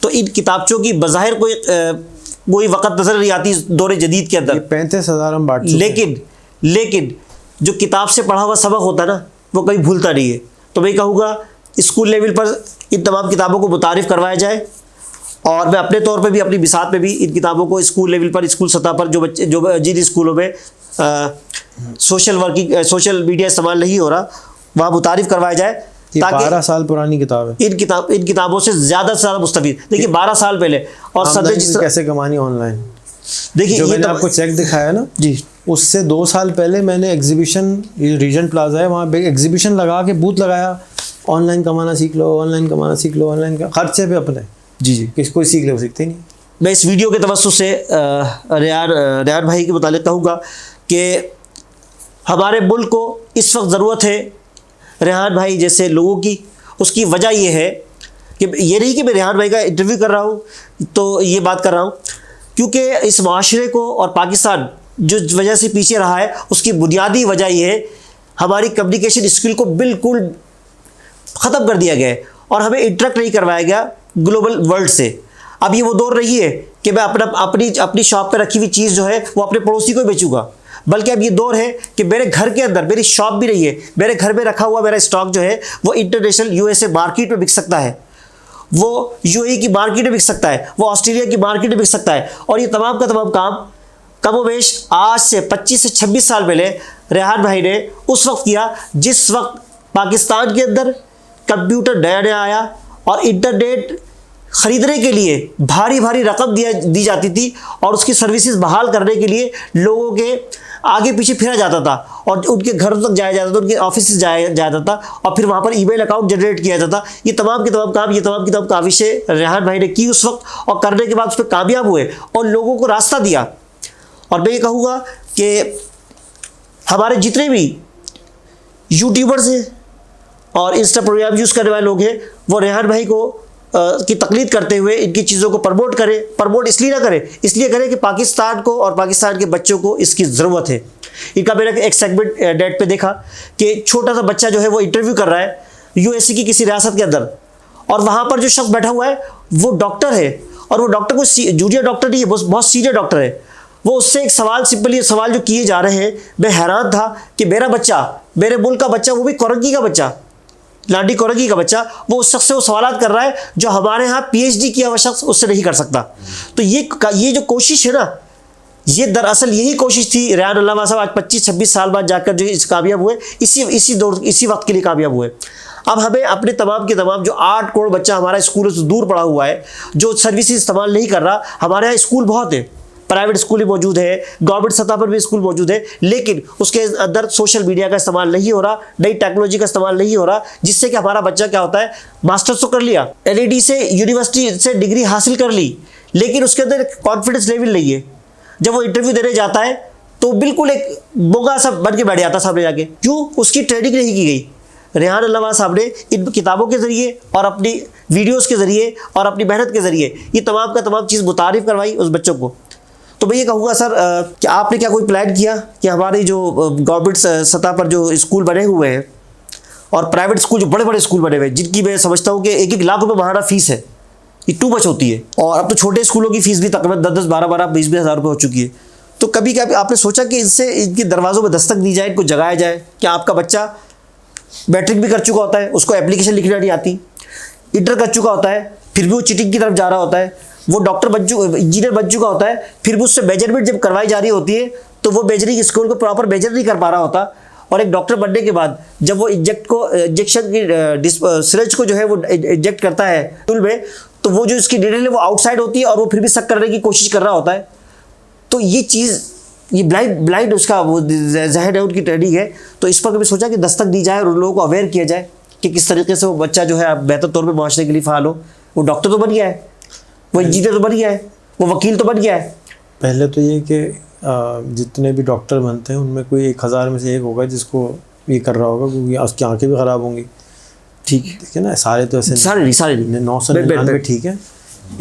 तो इन किताबचों की बज़ाहिर कोई वक़्त नज़र नहीं आती दौर जदीद के अंदर। 35,000 हम बांट चुके हैं। लेकिन जो किताब से पढ़ा हुआ सबक होता है ना, वो कभी भूलता नहीं है। तो मैं कहूँगा स्कूल लेवल पर इन तमाम किताबों को मुतारिफ़ करवाया जाए, और मैं अपने तौर पे भी, अपनी बिसात में भी इन किताबों को स्कूल लेवल पर, स्कूल सतह पर जो जिन स्कूलों में सोशल मीडिया इस्तेमाल नहीं हो रहा, वहाँ मुतारिफ़ करवाया जाए, ताकि 12 साल पुरानी किताब है। इन किताबों से ज़्यादा मुस्तफ़ीद। देखिए 12 साल पहले, और कैसे कमानी ऑनलाइन, देखिए जो मैंने आपको चेक दिखाया ना जी, उससे 2 साल पहले मैंने एग्जीबिशन, रीजन प्लाजा है वहाँ पे एग्जीबिशन लगा के बूथ लगाया, ऑनलाइन कमाना सीख लो, ऑनलाइन का खर्चे पे अपने, जी, कोई सीख ले, वो सीखते ही नहीं। मैं इस वीडियो के तवज्जुह से रेहान भाई के मुतालिक कहूँगा कि हमारे मुल्क को इस वक्त ज़रूरत है रेहान भाई जैसे लोगों की। उसकी वजह ये है कि ये नहीं कि मैं रेहान भाई का इंटरव्यू कर रहा हूँ तो ये बात कर रहा हूँ, क्योंकि इस माशरे को और पाकिस्तान जो वजह से पीछे रहा है, उसकी बुनियादी वजह ये है हमारी कम्युनिकेशन स्किल को बिल्कुल ख़त्म कर दिया गया है और हमें इंटरेक्ट नहीं करवाया गया ग्लोबल वर्ल्ड से। अब ये वो दौर नहीं है कि मैं अपनी शॉप पर रखी हुई चीज़ जो है वो अपने पड़ोसी को बेचूंगा, बल्कि अब ये दौर है कि मेरे घर के अंदर, मेरी शॉप भी नहीं है, मेरे घर में रखा हुआ मेरा स्टॉक जो है वो इंटरनेशनल USA मार्केट में बिक सकता है, वो UAE की मार्केट में बिक सकता है, वो ऑस्ट्रेलिया की मार्केट में बिक सकता है। और ये तमाम का तमाम काम कमोवेश आज से 25 से 26 साल पहले रेहान भाई ने उस वक्त किया, जिस वक्त पाकिस्तान के अंदर कंप्यूटर नया आया और इंटरनेट ख़रीदने के लिए भारी भारी रकम दी जाती थी और उसकी सर्विसेज बहाल करने के लिए लोगों के आगे पीछे फिरा जाता था और उनके घरों तक जाया जाता था, उनके ऑफिस जाया जाता था और फिर वहाँ पर ईमेल अकाउंट जनरेट किया जाता था। ये तमाम के तमाम काम, ये तमाम की तमाम काविशें रेहान भाई ने की उस वक्त और करने के बाद उस पर कामयाब हुए और लोगों को रास्ता दिया। और मैं ये कहूँगा कि हमारे जितने भी यूट्यूबर्स हैं और इंस्टा प्रोग्राम यूज़ करने वाले लोग हैं वो रेहान भाई को की तकलीद करते हुए इनकी चीज़ों को प्रमोट करें। प्रमोट इसलिए ना करें, इसलिए करें कि पाकिस्तान को और पाकिस्तान के बच्चों को इसकी ज़रूरत है। इनका मैंने एक सेगमेंट डेट पे देखा कि छोटा सा बच्चा जो है वो इंटरव्यू कर रहा है यूएसए की किसी रियासत के अंदर और वहाँ पर जो शख्स बैठा हुआ है वो डॉक्टर है और वो डॉक्टर कोई जूनियर डॉक्टर नहीं है, बहुत सीनियर डॉक्टर है। वो उससे एक सवाल, सिंपली सवाल जो किए जा रहे हैं, मैं हैरान था कि मेरा बच्चा, मेरे मुल्क का बच्चा, वो भी कोरंगी का बच्चा, लाडी कोरंगी का बच्चा, वो उस शख्स से वो सवाल कर रहा है जो हमारे यहाँ पीएचडी किया हुआ शख्स उससे नहीं कर सकता। तो ये जो कोशिश है ना, ये दरअसल यही कोशिश थी। रेहान अल्लामा साहब आज 25-26 साल बाद जाकर जो इस कामयाब हुए, इसी वक्त के लिए कामयाब हुए। अब हमें अपने तमाम के तमाम जो 8 करोड़ बच्चा हमारा स्कूलों से दूर पड़ा हुआ है, जो सर्विसेज इस्तेमाल नहीं कर रहा, हमारे यहाँ स्कूल बहुत है, प्राइवेट स्कूल भी मौजूद है, गवर्नमेंट सतह पर भी स्कूल मौजूद है, लेकिन उसके अंदर सोशल मीडिया का इस्तेमाल नहीं हो रहा, नई टेक्नोलॉजी का इस्तेमाल नहीं हो रहा, जिससे कि हमारा बच्चा क्या होता है, मास्टर्स तो कर लिया, एलईडी से यूनिवर्सिटी से डिग्री हासिल कर ली, लेकिन उसके अंदर कॉन्फिडेंस लेवल नहीं है। जब वो इंटरव्यू देने जाता है तो बिल्कुल एक बोगा सा बन के बैठ जाता सामने जाके। क्यों? उसकी ट्रेनिंग नहीं की गई। रेहान अल्लामा साहब ने इन किताबों के ज़रिए और अपनी वीडियोज़ के ज़रिए और अपनी मेहनत के ज़रिए ये तमाम का तमाम चीज़ मुतारिफ़ करवाई उस बच्चों को। तो मैं ये कहूँगा सर कि आपने क्या कोई प्लान किया कि हमारी जो गवर्नमेंट सतह पर जो स्कूल बने हुए हैं और प्राइवेट स्कूल, जो बड़े बड़े स्कूल बने हुए हैं, जिनकी मैं समझता हूँ कि 1-1 लाख रुपये महाना फ़ीस है, ये टू मच होती है, और अब तो छोटे स्कूलों की फ़ीस भी तकरीबन 10-10, 12-12, 20-20 हज़ार रुपये हो चुकी है। तो कभी क्या आपने सोचा कि इनसे इनके दरवाज़ों में दस्तक दी जाए, इनको जगाया जाए कि आपका बच्चा मैट्रिक भी कर चुका होता है, उसको एप्लीकेशन लिखना नहीं आती, इंटर कर चुका होता है, फिर भी वो चीटिंग की तरफ जा रहा होता है, वो डॉक्टर इंजीनियर बन चुका होता है, फिर भी उससे मेजरमेंट जब करवाई जा रही होती है तो वो मेजरिंग स्कोर को प्रॉपर मेजर नहीं कर पा रहा होता, और एक डॉक्टर बनने के बाद जब वो इंजेक्शन की सिरिंज को जो है वो इंजेक्ट करता है टूल में, तो वो जो इसकी नीडल है वो आउटसाइड होती है और वो फिर भी सक करने की कोशिश कर रहा होता है। तो ये चीज़, ये ब्लाइंड उसका वो जहन है, उनकी ट्रेनिंग है। तो इस पर कभी सोचा कि दस्तक दी जाए और उन लोगों को अवेयर किया जाए कि किस तरीके से वो बच्चा जो है बेहतर तौर पर माशरे के लिए फ़ाल हो। वो डॉक्टर तो बन गया है, वो इंजीनियर तो बन गया है, वो वकील तो बन गया है। पहले तो ये कि जितने भी डॉक्टर बनते हैं उनमें कोई 1000 में से एक होगा जिसको ये कर रहा होगा, क्योंकि उसकी आंखें भी ख़राब होंगी। ठीक है ना, सारे तो ऐसे सारे नहीं 999 ठीक है,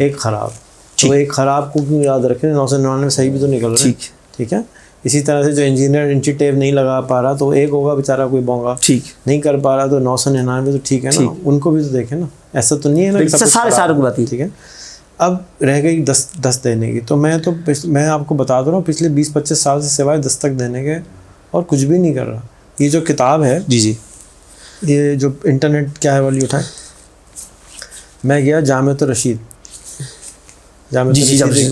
एक ख़राब, तो एक ख़राब को क्यों याद रखें, 999 सही भी तो निकल रहा है। ठीक है, इसी तरह से जो इंजीनियर इंची टेप नहीं लगा पा रहा तो एक होगा बेचारा कोई बोंगा, ठीक नहीं कर पा रहा, तो 999 तो ठीक है ना, उनको भी तो देखें ना, ऐसा तो नहीं है ना सारे को बात। ठीक है, अब रह गई दस्त देने की, तो मैं आपको बता दे रहा हूँ पिछले 20-25 साल से सिवाय दस्तक देने के और कुछ भी नहीं कर रहा। ये जो किताब है, जी ये जो इंटरनेट क्या है वाली उठाए, मैं गया जामिया रशीद,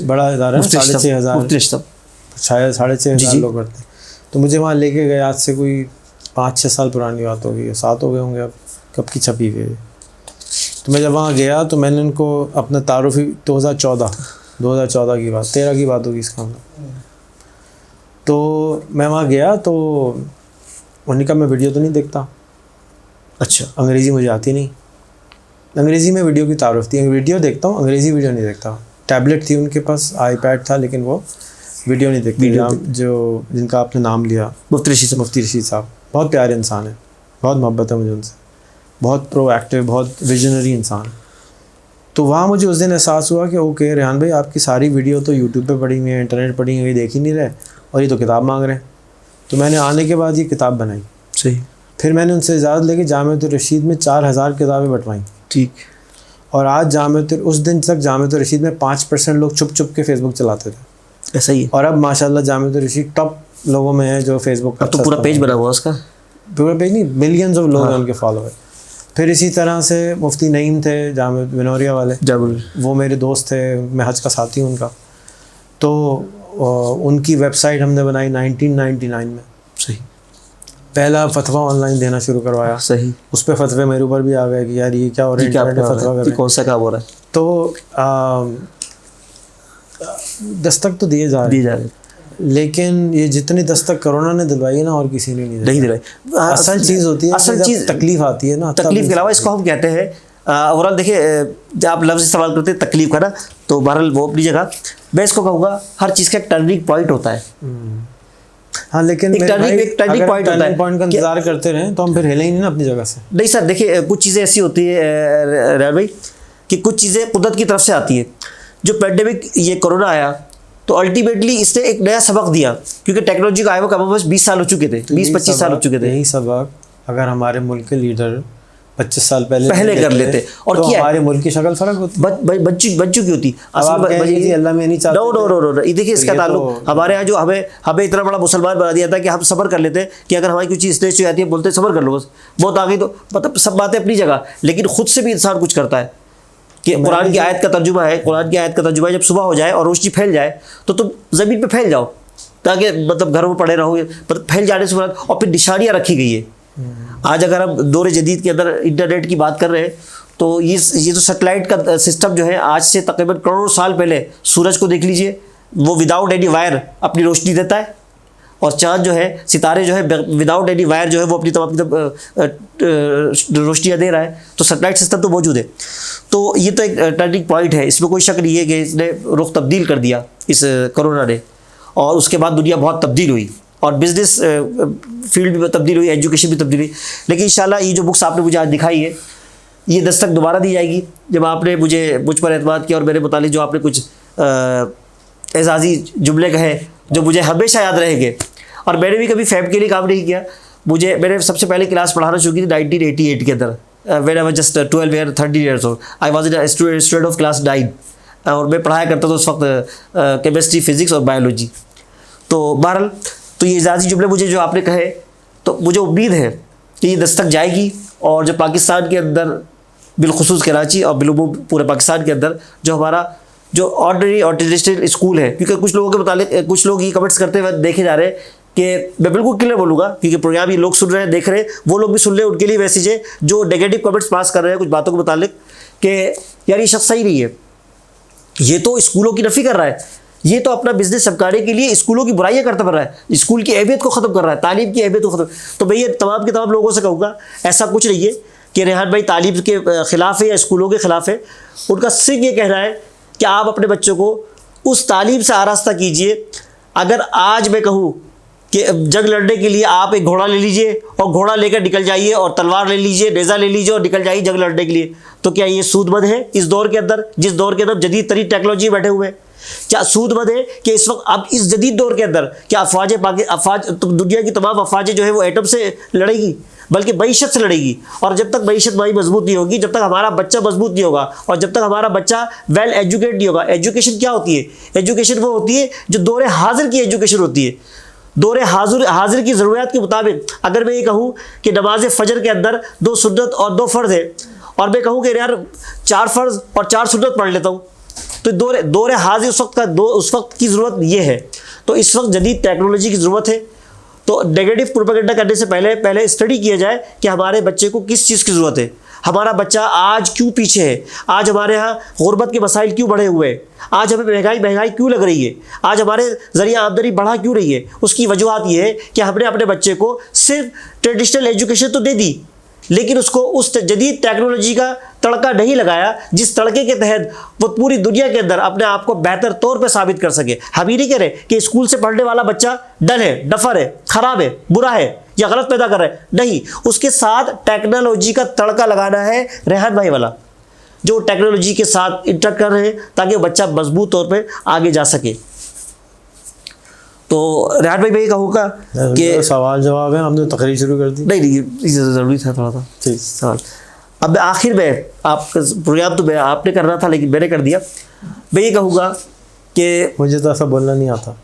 बड़ा इदारा है, 6,500 शायद 6,500 लोग करते हैं, तो मुझे वहाँ लेके गए। आज से कोई 5-6 साल पुरानी बात होगी, 7 हो गए होंगे अब, कब की छपी हुई है। तो मैं जब वहाँ गया तो मैंने उनको अपना तारुफ़ी 2014 की बात, 13 की बात होगी इसका मतलब। तो मैं वहाँ गया तो उन्होंने कहा मैं वीडियो तो नहीं देखता। अच्छा, अंग्रेज़ी मुझे आती नहीं, अंग्रेज़ी में वीडियो की तारुफ़ थी, वीडियो देखता हूँ, अंग्रेज़ी वीडियो नहीं देखता। टैबलेट थी उनके पास, आईपैड था, लेकिन वो वीडियो नहीं देखते। जो जिनका आपने नाम लिया, मुफ्ती रशीद साहब, बहुत प्यारे इंसान है, बहुत मोहब्बत है मुझे उनसे, बहुत प्रोएक्टिव, बहुत विजनरी इंसान। तो वहाँ मुझे उस दिन एहसास हुआ कि ओके रेहान भाई, आपकी सारी वीडियो तो यूट्यूब पे पड़ी हुई है, इंटरनेट पड़ी हुई, देख ही नहीं रहे, और ये तो किताब मांग रहे हैं। तो मैंने आने के बाद ये किताब बनाई। सही। फिर मैंने उनसे इजाज़त लेके जामिया रशीद में 4000 किताबें बंटवाई। ठीक। और आज उस दिन तक जामिया रशीद में 5% लोग छुप के फेसबुक चलाते थे। ऐसा ही है। और अब माशाल्लाह जामिया रशीद टॉप लोगों में है जो फेसबुक का। तो पूरा पेज बना हुआ उसका? पूरा पेज नहीं, मिलियंस ऑफ लोग हैं उनके फॉलोअर। फिर इसी तरह से मुफ्ती नईम थे जामिया विनोरिया वाले, वो मेरे दोस्त थे, मैं हज का साथी हूँ उनका। तो उनकी वेबसाइट हमने बनाई 1999 में। सही। पहला फतवा ऑनलाइन देना शुरू करवाया, सही, उस पर फतवे मेरे ऊपर भी आ गए कि यार ये क्या हो रहा है, इंटरनेट पे फतवा कर रहे हैं, कौन सा काम हो रहा है। तो दस्तक तो दिए जा रहे हैं, लेकिन ये जितनी दस्तक कोरोना ने दिलवाई है ना, और किसी ने नहीं दिलाई। असल चीज़ होती है, असल चीज़ तकलीफ आती है ना, तकलीफ के अलावा इसको हम कहते हैं ओवरऑल। देखिए जब आप लफ्ज़ इस्तेमाल करते हैं तकलीफ का ना, तो बहरहाल वो अपनी जगह, मैं इसको कहूँगा हर चीज़ का एक टर्निंग पॉइंट होता है। हाँ, लेकिन एक टर्निंग पॉइंट होता है, पॉइंट का इंतजार करते रहें तो हम फिर हिले ही नहीं ना अपनी जगह से। नहीं सर, देखिए कुछ चीज़ें ऐसी होती है रेहान भाई कि कुछ चीज़ें कुदरत की तरफ से आती है। जो पेंडेमिक ये कोरोना आया तो अल्टीमेटली इसने एक नया सबक दिया, क्योंकि टेक्नोलॉजी का आया वो कम बस 20 साल हो चुके थे, 20-25 साल हो चुके थे। यही सबक अगर हमारे मुल्क के लीडर 25 साल पहले कर लेते और तो क्या हमारे मुल्क की शक्ल फर्क होती, बन चुकी होती। अल्लाह में नहीं चाहता। नो, देखिए इसका ताल्लुक हमारे यहाँ जो हमें इतना बड़ा मुसलमान बना दिया था कि हम सब्र कर लेते हैं कि अगर हमारी कोई चीज़ स्टेज से आती है बोलते सब्र कर लो, बस बहुत आ गई तो मतलब सब बातें अपनी जगह, लेकिन खुद से भी इंसान कुछ करता है कि कुरान की आयत का तर्जुमा है, कुरान की आयत का तर्जुमा है, जब सुबह हो जाए और रोशनी फैल जाए तो तुम ज़मीन पे फैल जाओ, ताकि मतलब घर में पड़े रहो, मतलब फैल जाने से और फिर निशानियाँ रखी गई है। आज अगर हम दौर जदीद के अंदर इंटरनेट की बात कर रहे हैं तो ये जो सैटेलाइट का सिस्टम जो है आज से तकरीबन करोड़ों साल पहले सूरज को देख लीजिए, वो विदाउट एनी वायर अपनी रोशनी देता है, और चाँद जो है, सितारे जो है विदाउट एनी वायर जो है वो अपनी रोशनियाँ दे रहा है। तो सैटेलाइट सिस्टम तो मौजूद है। तो ये तो एक टर्निंग पॉइंट है, इसमें कोई शक नहीं है कि इसने रुख तब्दील कर दिया इस कोरोना ने, और उसके बाद दुनिया बहुत तब्दील हुई और बिज़नेस फील्ड भी तब्दील हुई, एजुकेशन भी तब्दील हुई। लेकिन इंशाल्लाह ये जो बुक्स आपने मुझे आज दिखाई है, ये दस्तक दोबारा दी जाएगी जब आपने मुझ पर एतमाद किया और मेरे मुतालिक जो आपने कुछ एजाज़ी जुमले कहे जो मुझे हमेशा याद रहेंगे। और मैंने भी कभी फैब के लिए काम नहीं किया, मैंने सबसे पहले क्लास पढ़ाना शुरू की थी 1988 के अंदर, when I was just 12 or 13 years old. I was a student of class 9 और मैं पढ़ाया करता था उस वक्त केमिस्ट्री, फिज़िक्स और बायोलॉजी। तो बहरहाल तो ये एजाज़ी जुमले मुझे जो आपने कहे, तो मुझे उम्मीद है कि ये दस्तक जाएगी, और जो पाकिस्तान के अंदर बिलखुसूस कराची और बिलुमूम पूरे पाकिस्तान के अंदर जो हमारा जो ऑर्डिनरी और ट्रेडिशनल स्कूल है, क्योंकि कुछ लोगों के मुतालिक कुछ लोग ये कमेंट्स करते हुए देखे जा रहे हैं कि मैं बिल्कुल क्लियर बोलूँगा, क्योंकि प्रोग्राम ये लोग सुन रहे हैं, देख रहे हैं, वो लोग भी सुन रहे हैं, उनके लिए मैसेज है जो नेगेटिव कमेंट्स पास कर रहे हैं कुछ बातों के मुतालिक कि यार ये शख्स सही नहीं है, ये तो स्कूलों की नफ़ी कर रहा है, ये तो अपना बिजनेस चमकाने के लिए स्कूलों की बुराइयां करता फिर रहा है, स्कूल की अहमियत को ख़त्म कर रहा है, तालीम की अहमियत को ख़त्म। तो मैं ये तमाम के तमाम लोगों से कहूँगा, ऐसा कुछ नहीं है कि रेहान भाई तालीम के ख़िलाफ़ है या स्कूलों के ख़िलाफ़ है। उनका सिर्फ ये कहना है कि आप अपने बच्चों को उस तालीम से आरास्ता कीजिए। अगर आज मैं कहूँ कि जंग लड़ने के लिए आप एक घोड़ा ले लीजिए और घोड़ा लेकर निकल जाइए, और तलवार ले लीजिए, नेज़ा ले लीजिए और निकल जाइए जंग लड़ने के लिए, तो क्या ये सूदमंद है इस दौर के अंदर, जिस दौर के अंदर जदीद तरीन टेक्नोलॉजी बैठे हुए हैं? क्या सूदमंद है कि इस वक्त अब इस जदीद दौर के अंदर क्या अफवाज दुनिया की तमाम अफवाजें जो है वो एटम से लड़ेगी, बल्कि मईशत से लड़ेगी? और जब तक मईशत हमारी मजबूत नहीं होगी, जब तक हमारा बच्चा मजबूत नहीं होगा, और जब तक हमारा बच्चा वेल एजुकेट नहीं होगा। एजुकेशन क्या होती है? एजुकेशन वो होती है जो दौरे हाजिर की एजुकेशन होती है, दौरे हाजिर की ज़रूरत के मुताबिक। अगर मैं ये कहूँ कि नमाज फ़जर के अंदर 2 सुन्नत और 2 फ़र्ज़ है, और मैं कहूँ कि यार 4 फ़र्ज़ और 4 सुन्नत पढ़ लेता हूँ, तो दौरे हाजिर उस वक्त की ज़रूरत ये है। तो इस वक्त जदीद टेक्नोलॉजी की ज़रूरत है। तो नेगेटिव प्रोपेगेंडा करने से पहले स्टडी किया जाए कि हमारे बच्चे को किस चीज़ की ज़रूरत है, हमारा बच्चा आज क्यों पीछे है, आज हमारे यहाँ गुर्बत के मसाइल क्यों बढ़े हुए हैं, आज हमें महंगाई क्यों लग रही है, आज हमारे ज़रिए आमदनी बढ़ा क्यों रही है। उसकी वजूहत ये है कि हमने अपने बच्चे को सिर्फ ट्रेडिशनल एजुकेशन तो दे दी, लेकिन उसको उस जदीद टेक्नोलॉजी का तड़का नहीं लगाया जिस तड़के के तहत वो पूरी दुनिया के अंदर अपने आप को बेहतर तौर पे साबित कर सके। हम ये नहीं कह रहे कि स्कूल से पढ़ने वाला बच्चा डल है, डफर है, ख़राब है, बुरा है या गलत पैदा कर रहा है, नहीं, उसके साथ टेक्नोलॉजी का तड़का लगाना है रेहान भाई वाला, जो टेक्नोलॉजी के साथ इंटरेक्ट कर रहे हैं ताकि वो बच्चा मजबूत तौर पर आगे जा सके। तो रेहान भाई मैं ये कहूँगा कि सवाल जवाब है, हमने तकरीर शुरू कर दी। नहीं, ज़रूरी था थोड़ा सा ठीक सवाल। अब आखिर में आपका प्रोग्राम तो आपने करना था लेकिन मैंने कर दिया। मैं ये कहूँगा कि मुझे तो ऐसा बोलना नहीं आता।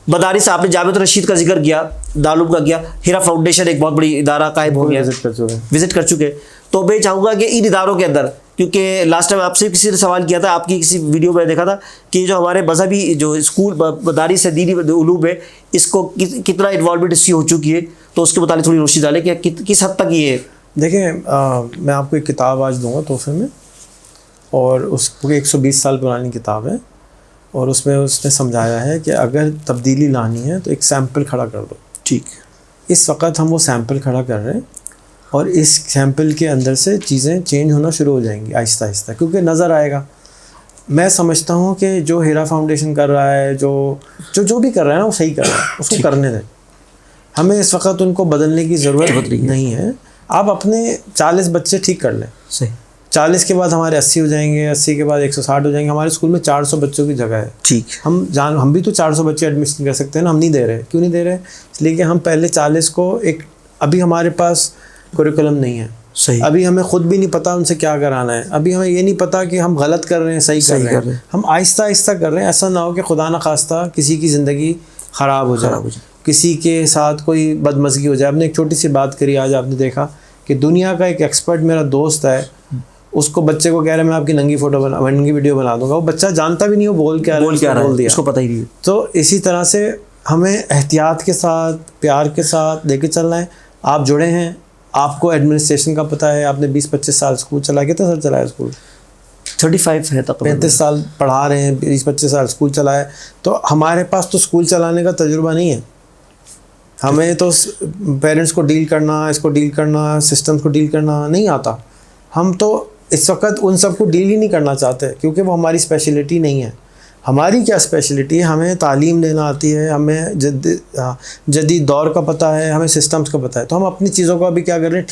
मदारिस आपने जामिया रशीद का जिक्र किया, दारूम का किया, हिरा फाउंडेशन एक बहुत बड़ी इदारा कायम हो गया, विजिट कर चुके। तो मैं चाहूँगा कि इन इदारों के अंदर, क्योंकि लास्ट टाइम आपसे किसी ने सवाल किया था, आपकी किसी वीडियो में देखा था कि जो हमारे मजहबी जो स्कूल मदारिस है, दीनी उलूम है, इसको कितना इन्वॉल्वमेंट इसकी हो चुकी है, तो उसके मुताबिक थोड़ी रोशनी डालें कि किस हद तक ये। देखिए मैं आपको एक किताब आज दूंगा तोहफे में, और उसको 120 साल पुरानी किताब है, और उसमें उसने समझाया है कि अगर तब्दीली लानी है तो एक सैंपल खड़ा कर दो। ठीक, इस वक्त हम वो सैंपल खड़ा कर रहे हैं, और इस सैंपल के अंदर से चीज़ें चेंज होना शुरू हो जाएंगी आहिस्ता आहिस्ता, क्योंकि नज़र आएगा। मैं समझता हूँ कि जो हीरा फाउंडेशन कर रहा है, जो भी कर रहा है ना, वो सही कर रहा है, उसको करने दें। हमें इस वक्त उनको बदलने की ज़रूरत नहीं है। आप अपने 40 बच्चे ठीक कर लें, सही। 40 के बाद हमारे 80 हो जाएंगे, 80 के बाद 160 हो जाएंगे। हमारे स्कूल में 400 बच्चों की जगह है। ठीक, हम भी तो 400 बच्चे एडमिशन कर सकते हैं ना, हम नहीं दे रहे। क्यों नहीं दे रहे? इसलिए कि हम पहले 40 को अभी हमारे पास करिकुलम नहीं है। सही। अभी हमें खुद भी नहीं पता उनसे क्या कराना है। अभी हमें ये नहीं पता कि हम गलत कर रहे हैं, सही कर रहे हैं। हम आहिस्ता आहिस्ता कर रहे हैं। ऐसा ना हो कि खुदा न खास्ता किसी की ज़िंदगी ख़राब हो जाए, किसी के साथ कोई बदमज़गी हो जाए। आपने एक छोटी सी बात करी, आज आपने देखा कि दुनिया का एक एक्सपर्ट मेरा दोस्त है, उसको बच्चे को कह रहा है मैं आपकी नंगी वीडियो बना दूंगा। वो बच्चा जानता भी नहीं वो बोल क्या रहा है, उसको पता ही नहीं। तो इसी तरह से हमें एहतियात के साथ, प्यार के साथ लेके चलना है। आप जुड़े हैं, आपको एडमिनिस्ट्रेशन का पता है, आपने 20-25 साल स्कूल चलाया। कितना साल चलाया स्कूल? 35 है तक, 35 साल पढ़ा रहे हैं, 20-25 साल स्कूल चलाया। तो हमारे पास तो स्कूल चलाने का तजुर्बा नहीं है। हमें तो पेरेंट्स को डील करना, इसको डील करना, सिस्टम को डील करना नहीं आता। हम तो इस वक्त उन सब को डील ही नहीं करना चाहते, क्योंकि वो हमारी स्पेशलिटी नहीं है। हमारी क्या स्पेशलिटी है? हमें तालीम लेना आती है, हमें जदीद दौर का पता है, हमें सिस्टम्स का पता है। तो हम अपनी चीज़ों को अभी क्या कर रहे हैं?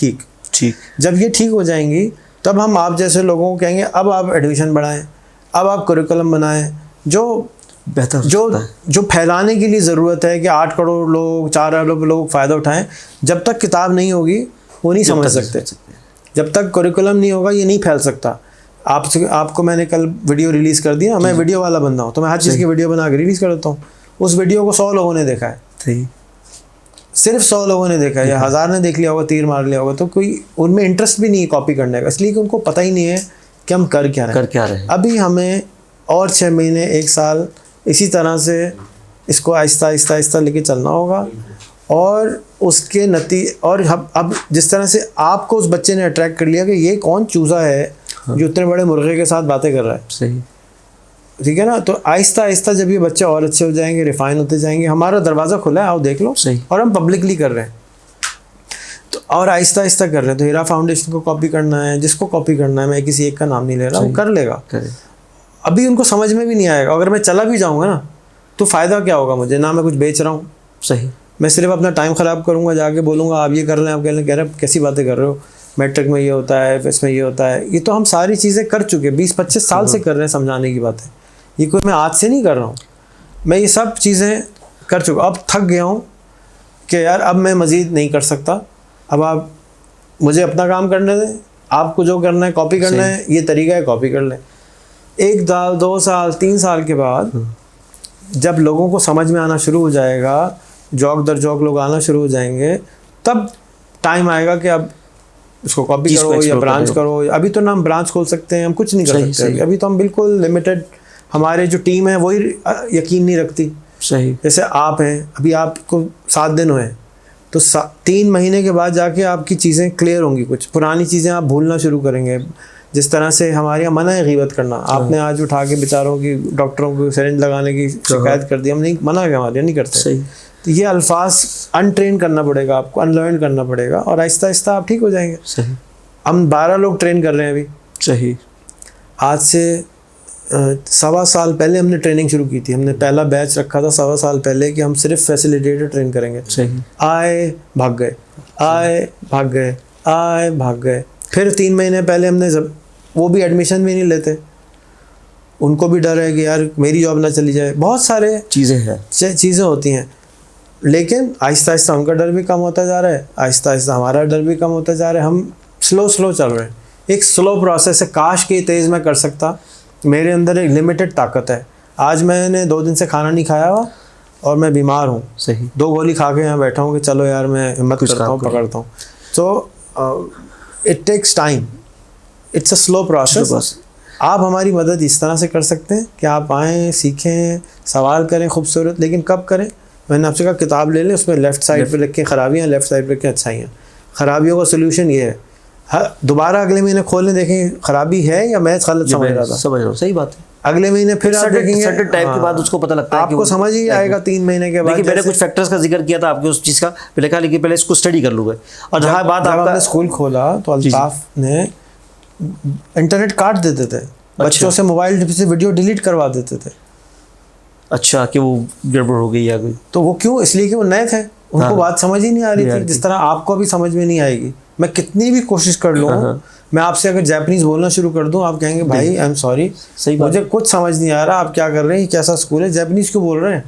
ठीक। जब ये ठीक हो जाएंगी तब हम आप जैसे लोगों को कहेंगे अब आप एडमिशन बढ़ाएं, अब आप करिकुलम बनाएं, जो बेहतर जो फैलाने के लिए ज़रूरत है कि 8 करोड़ लोग, 4 अरब लोग फ़ायदा उठाएं। जब तक किताब नहीं होगी वो नहीं समझ सकते। जब तक करिकुलम नहीं होगा ये नहीं फैल सकता। आपको मैंने कल वीडियो रिलीज़ कर दी ना, मैं वीडियो वाला बंदा हूँ, तो मैं हर चीज़ की वीडियो बना के रिलीज़ कर देता हूँ। उस वीडियो को 100 लोगों ने देखा है, सही, सिर्फ 100 लोगों ने देखा है, या 1000 ने देख लिया होगा, तीर मार लिया होगा। तो कोई उनमें इंटरेस्ट भी नहीं है कॉपी करने का, इसलिए कि उनको पता ही नहीं है कि हम कर क्या रहे हैं। अभी हमें और 6 महीने, 1 साल इसी तरह से इसको आहिस्ता आहिस्ता लेके चलना होगा। और उसके और अब जिस तरह से आपको उस बच्चे ने अट्रैक्ट कर लिया कि ये कौन चूज़ा है जो इतने बड़े मुर्गे के साथ बातें कर रहा है, सही, ठीक है ना। तो आहिस्ता आहिस्ता जब ये बच्चे और अच्छे हो जाएंगे, रिफाइन होते जाएंगे, हमारा दरवाज़ा खुला है, आओ देख लो। सही। और हम पब्लिकली कर रहे हैं, तो और आहिस्ता आहिस्ता कर रहे हैं। तो हीरा फाउंडेशन को कॉपी करना है, जिसको कॉपी करना है, मैं किसी एक का नाम नहीं ले रहा, वो कर लेगा। अभी उनको समझ में भी नहीं आएगा। अगर मैं चला भी जाऊँगा ना तो फ़ायदा क्या होगा मुझे? ना मैं कुछ बेच रहा हूँ, सही, मैं सिर्फ अपना टाइम ख़राब करूँगा। जाके बोलूँगा आप ये कर लें, आप कह रहे कैसी बातें कर रहे हो, मैट्रिक में ये होता है, इसमें ये होता है। ये तो हम सारी चीज़ें कर चुके, 20-25 साल से कर रहे हैं समझाने की बातें। ये कोई मैं आज से नहीं कर रहा हूँ, मैं ये सब चीज़ें कर चुका। अब थक गया हूँ कि यार अब मैं मज़ीद नहीं कर सकता। अब आप मुझे अपना काम करने दें, आपको जो करना है कॉपी करना है, ये तरीका है, कॉपी कर लें। 1 साल, 2 साल, 3 साल के बाद जब लोगों को समझ में आना शुरू हो जाएगा, जौक दर जौक लोग आना शुरू हो जाएंगे, तब टाइम आएगा कि अब इसको कॉपी करो या ब्रांच करो। अभी तो ना हम ब्रांच खोल सकते हैं, हम कुछ नहीं कर सकते। अभी तो हम बिल्कुल लिमिटेड, हमारे जो टीम है वही यकीन नहीं रखती। सही, जैसे आप हैं, अभी आपको 7 दिन हुए, तो 3 महीने के बाद जाके आपकी चीज़ें क्लियर होंगी। कुछ पुरानी चीज़ें आप भूलना शुरू करेंगे। जिस तरह से हमारे यहाँ मना है गीबत करना, आपने आज उठा के बेचारों की, डॉक्टरों को सिरिंज लगाने की शिकायत कर दी, हम नहीं, मना है हमारे यहाँ नहीं करते। सही। तो ये अल्फाज अनट्रेन करना पड़ेगा आपको, अनलर्न करना पड़ेगा, और आहिस्ता आहिस्ता आप ठीक हो जाएंगे। सही। हम 12 लोग ट्रेन कर रहे हैं अभी। सही। आज से 1.25 साल पहले हमने ट्रेनिंग शुरू की थी। हमने पहला बैच रखा था 1.25 साल पहले कि हम सिर्फ फैसिलिटेटर ट्रेन करेंगे। सही। आए भाग गए, आए भाग गए, आए भाग गए। फिर 3 महीने पहले हमने वो भी एडमिशन भी नहीं लेते, उनको भी डर है कि यार मेरी जॉब ना चली जाए। बहुत सारे चीज़ें होती हैं, लेकिन आहिस्ता आहिस्ता उनका डर भी कम होता जा रहा है, आहिस्ता आहिस्ता हमारा डर भी कम होता जा रहा है। हम स्लो चल रहे हैं, एक स्लो प्रोसेस है। काश के तेज़ मैं कर सकता, मेरे अंदर एक लिमिटेड ताकत है। आज मैंने 2 दिन से खाना नहीं खाया हुआ और मैं बीमार हूँ। सही। 2 गोली खा के यहाँ बैठा हूँ कि चलो यार मैं हिम्मत करता हूँ, पकड़ता हूँ। So it takes time, it's a slow process. आप हमारी मदद इस तरह से कर सकते हैं कि आप आएँ, सीखें, सवाल करें खूबसूरत, लेकिन कब करें? मैंने आपसे कहा किताब ले लें, उसमें लेफ़्ट साइड पे लिखें खराबियाँ, लेफ़्ट साइड पे लिखें अच्छाइयाँ। खराबियों का सोल्यूशन ये है, दोबारा अगले महीने खोलने देखें खराबी है या मैं गलत समझ रहा था। समझ रहा हूँ, सही बात है। अगले महीने फिर आप देखेंगे सर्टेन टाइम के बाद उसको पता लगता है, आपको समझ ही आएगा 3 महीने के बाद। देखिए मैंने कुछ फैक्टर्स का जिक्र किया था आपके उस चीज़ का, मैंने कहा लेकिन पहले इसको स्टडी कर लूँगा। और जहाँ बात आपका स्कूल खोला तो अल्ताफ ने इंटरनेट काट देते थे, बच्चों से मोबाइल से वीडियो डिलीट करवा देते थे। अच्छा, कि वो गड़बड़ हो गई या कोई, तो वो क्यों? इसलिए कि वो नए थे, उनको बात समझ ही नहीं आ रही थी, जिस तरह आपको भी समझ में नहीं आएगी। मैं कितनी भी कोशिश कर लूँ, मैं आपसे अगर जापानीज बोलना शुरू कर दूं, आप कहेंगे भाई आई एम सॉरी, मुझे कुछ समझ नहीं आ रहा, आप क्या कर रहे हैं, कैसा स्कूल है, जापानीज क्यों बोल रहे हैं।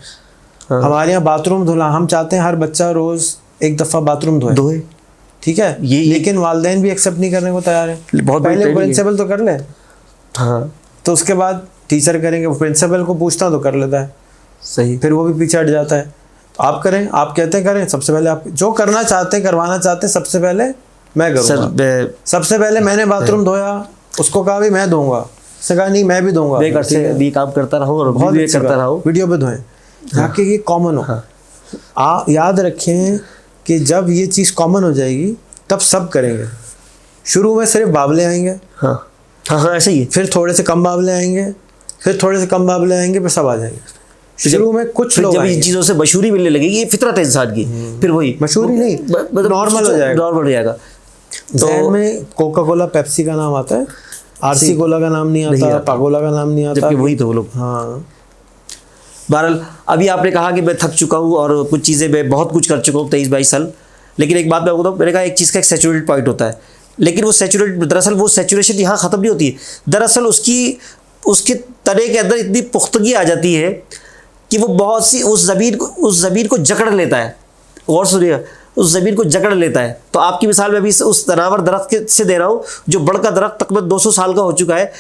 हमारे यहाँ बाथरूम धुला, हम चाहते हैं हर बच्चा रोज 1 दफ़ा बाथरूम धोए, ठीक है, लेकिन वालिदैन भी एक्सेप्ट नहीं करने को तैयार है। पहले प्रिंसिपल तो कर ले, तो उसके बाद टीचर करेंगे, वो प्रिंसिपल को पूछता तो कर लेता है, सही, फिर वो भी पीछे हट जाता है। तो आप करें, आप कहते हैं करें, सबसे पहले आप जो करना चाहते हैं, करवाना चाहते हैं, सबसे पहले मैं करूँगा। सबसे पहले मैंने बाथरूम धोया, उसको कहा भी मैं दूंगा, उसने कहा नहीं मैं भी दूंगा, भी काम करता रहा और बहुत करता रहा, वीडियो पे धोएं ताकि ये कॉमन हो। आप याद रखें कि जब ये चीज़ कॉमन हो जाएगी तब सब करेंगे। शुरू में सिर्फ बाबले आएंगे, हाँ ऐसे ही, फिर थोड़े से कम बाबले आएंगे, फिर थोड़े से कम बाबले आएंगे, फिर सब आ जाएंगे। शुरू में कुछ लोग जब इन चीज़ों से मशहूरी मिलने लगेगी, ये फितरत है इंसान की, फिर वही मशहूरी नहीं, नॉर्मल हो जाएगा, नॉर्मल हो जाएगा। तो में कोका कोला पेप्सी का नाम आता है, आरसी कोला का नाम नहीं आता, पागोला का नाम नहीं आता, जबकि वही तो वो लोग। हाँ, बहरहाल अभी आपने कहा कि मैं थक चुका हूँ और कुछ चीज़ें मैं बहुत कुछ कर चुका हूँ 23-22 साल, लेकिन एक बात मैं बताऊँ, मैंने कहा एक चीज़ का एक सैचुरेटेड पॉइंट होता है, लेकिन वो दरअसल वो सैचुरेशन यहाँ ख़त्म नहीं होती है। दरअसल उसके तने के अंदर इतनी पुख्तगी आ जाती है कि वो बहुत सी उस ज़मीन को जकड़ लेता है। और सुनिए, उस ज़मीन को जकड़ लेता है। तो आपकी मिसाल में अभी उस तनावर दरख्त से दे रहा हूँ जो बड़का दरख्त तकरीबन 200 साल का हो चुका है।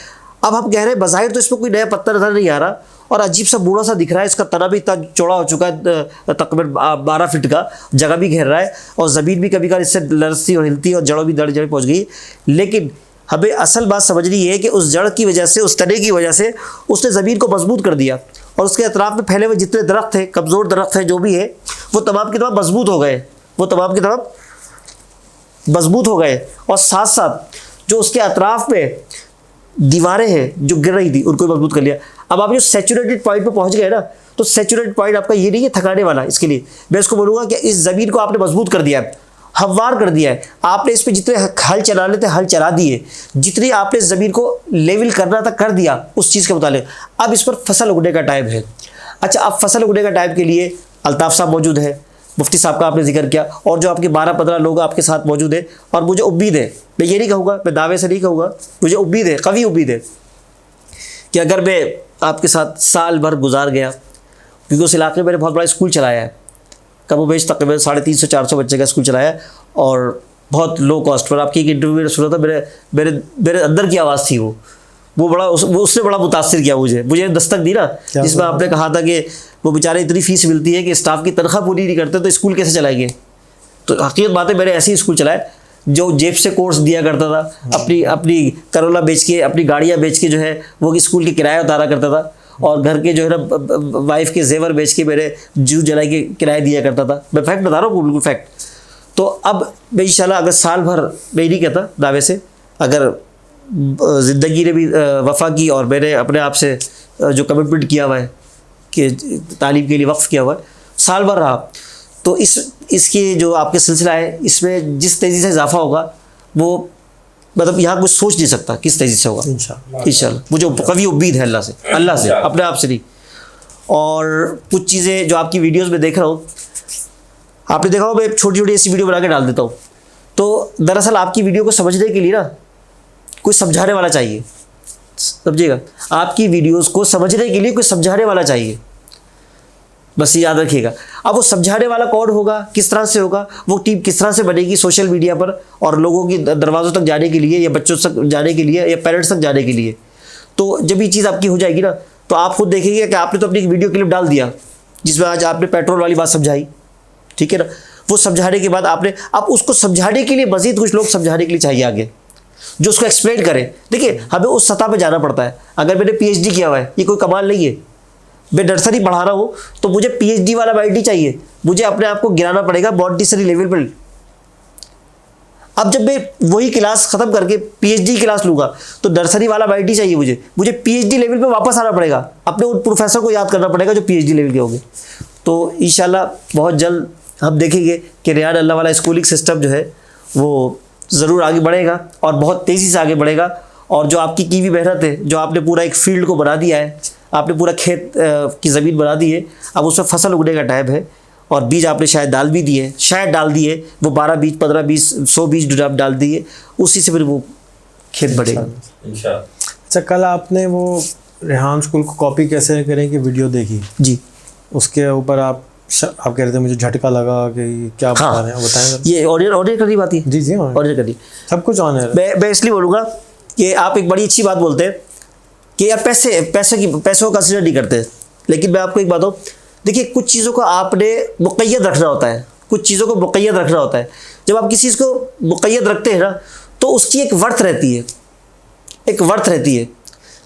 अब हम कह रहे हैं बज़ाहिर तो इसमें कोई नया पत्ता नज़र नहीं आ रहा और अजीब सा बूढ़ा सा दिख रहा है, इसका तना भी इतना चौड़ा हो चुका है, तकरीबन 12 फीट का, जगह भी घेर रहा है और ज़मीन भी कभी कभी इससे लरसती और हिलती है और जड़ों भी जड़ पहुँच गई। लेकिन हमें असल बात समझनी है कि उस जड़ की वजह से, उस तने की वजह से उसने ज़मीन को मजबूत कर दिया और उसके अतराफ़ में फैले हुए जितने दरख्त थे, कमज़ोर दरख्त हैं जो भी है, वो तमाम के तमाम मजबूत हो गए, मजबूत हो गए। और साथ साथ जो उसके अतराफ़ में दीवारें हैं जो गिर रही थी उनको मजबूत कर लिया। अब आप जो सैचुरेटेड पॉइंट पे पहुंच गए ना, तो सैचुरेटेड पॉइंट आपका ये नहीं है थकाने वाला। इसके लिए मैं इसको बोलूँगा कि इस ज़मीन को आपने मजबूत कर दिया है, हमवार कर दिया है, आपने इस पर जितने हल चलाने थे हल चला दिए, जितनी आपने ज़मीन को लेवल करना था कर दिया उस चीज़ के मुताबिक। अब इस पर फसल उगने का टाइम है। अच्छा, अब फसल उगने का टाइम के लिए अल्ताफ़ साहब मौजूद है, मुफ्ती साहब का आपने जिक्र किया, और जो आपके 12-15 लोग आपके साथ मौजूद हैं। और मुझे उम्मीद है, मैं ये नहीं कहूँगा, मैं दावे से नहीं कहूँगा, मुझे उम्मीद है, कवी उम्मीद है कि अगर मैं आपके साथ साल भर गुजार गया, क्योंकि उस इलाके में मैंने बहुत बड़ा स्कूल चलाया है, कमोबेश तकरीबन 350-400 बच्चे का स्कूल चलाया है और बहुत लो कॉस्ट पर। आपकी एक इंटरव्यू में सुना था, मेरे अंदर की आवाज़ थी वो बड़ा उसने बड़ा मुतासिर किया मुझे दस्तक दी ना, जिसमें आपने कहा था कि वो बेचारे इतनी फ़ीस मिलती है कि स्टाफ की तनख्वाह पूरी नहीं करते तो स्कूल कैसे चलाएंगे। तो हकीकत बात है, मैंने ऐसे ही स्कूल चलाए जो जेब से कोर्स दिया करता था, अपनी करोला बेच के, अपनी गाड़ियाँ बेच के जो है वो स्कूल के किराया उतारा करता था, और घर के जो है ना वाइफ के जेवर बेच के मेरे जूस जलाई के किराया दिया करता था। मैं फैक्ट बता रहा हूँ, बिल्कुल फैक्ट। तो अब मैं इंशाल्लाह अगर साल भर, मैं नहीं कहता दावे से, अगर ज़िंदगी ने भी वफ़ा की और मैंने अपने आप से जो कमिटमेंट किया हुआ है कि तालीम के लिए वक्फ़ किया हुआ है, साल भर रहा, तो इसकी जो आपके सिलसिला है इसमें जिस तेज़ी से इजाफा होगा वो मतलब यहाँ कुछ सोच नहीं सकता किस तेज़ी से होगा। इंशाल्लाह मुझे कभी उम्मीद है अल्लाह से, अपने आप से नहीं। और कुछ चीज़ें जो आपकी वीडियोज़ में देख रहा हूँ, आपने देखा हो मैं छोटी छोटी ऐसी वीडियो बना के डाल देता हूँ, तो दरअसल आपकी वीडियो को समझने के लिए ना कोई समझाने वाला चाहिए, समझिएगा, आपकी वीडियोस को समझने के लिए कोई समझाने वाला चाहिए, बस ये याद रखिएगा। अब वो समझाने वाला कौन होगा, किस तरह से होगा, वो टीम किस तरह से बनेगी सोशल मीडिया पर और लोगों की दरवाज़ों तक जाने के लिए, या बच्चों तक जाने के लिए, या पेरेंट्स तक जाने के लिए। तो जब ये चीज़ आपकी हो जाएगी ना, तो आप खुद देखेंगे कि आपने तो अपनी एक वीडियो क्लिप डाल दिया जिसमें आज आपने पेट्रोल वाली बात समझाई, ठीक है ना। वो समझाने के बाद आपने अब उसको समझाने के लिए मज़ीद कुछ लोग समझाने के लिए चाहिए आगे, जो उसको एक्सप्लेन करें। देखिए, हमें उस सतह पे जाना पड़ता है। अगर मैंने PhD किया हुआ है, ये कोई कमाल नहीं है। मैं नर्सरी पढ़ा रहा हूँ तो मुझे PhD वाला माइंड चाहिए, मुझे अपने आप को गिराना पड़ेगा मॉन्टेसरी लेवल पर। अब जब मैं वही क्लास ख़त्म करके PhD क्लास लूँगा तो नर्सरी वाला माइंड चाहिए मुझे PhD लेवल पे वापस आना पड़ेगा, अपने उन प्रोफेसर को याद करना पड़ेगा जो PhD लेवल के होंगे। तो इंशाल्लाह बहुत जल्द हम देखेंगे कि रियान अल्लाह वाला स्कूलिंग सिस्टम जो है वो ज़रूर आगे बढ़ेगा और बहुत तेज़ी से आगे बढ़ेगा। और जो आपकी की हुई मेहनत है, जो आपने पूरा एक फील्ड को बना दिया है, आपने पूरा खेत की ज़मीन बना दी है, अब उसमें फसल उगने का टाइम है। और बीज आपने शायद डाल भी दिए, शायद डाल दिए, वो 12 बीज 15 बीज 100 बीज जो आप डाल दिए, उसी से फिर वो खेत बढ़ेगा इंशाल्लाह। अच्छा, कल आपने वो रेहान स्कूल को कॉपी कैसे करें कि वीडियो देखी जी, उसके ऊपर आप कह रहे थे मुझे झटका लगा कि क्या बता रहे हैं, बताएं। ये ऑडियो करनी बात है। जी जी, ऑडियो करनी, सब कुछ ऑन है। मैं इसलिए बोलूँगा कि आप एक बड़ी अच्छी बात बोलते हैं कि यार पैसों का कंसिडर नहीं करते, लेकिन मैं आपको एक बात हो, देखिए कुछ चीज़ों को आपने मुक़य्यद रखना होता है, कुछ चीज़ों को मुक़य्यद रखना होता है। जब आप किसी चीज़ को मुक़य्यद रखते हैं ना तो उसकी एक वर्थ रहती है, एक वर्थ रहती है।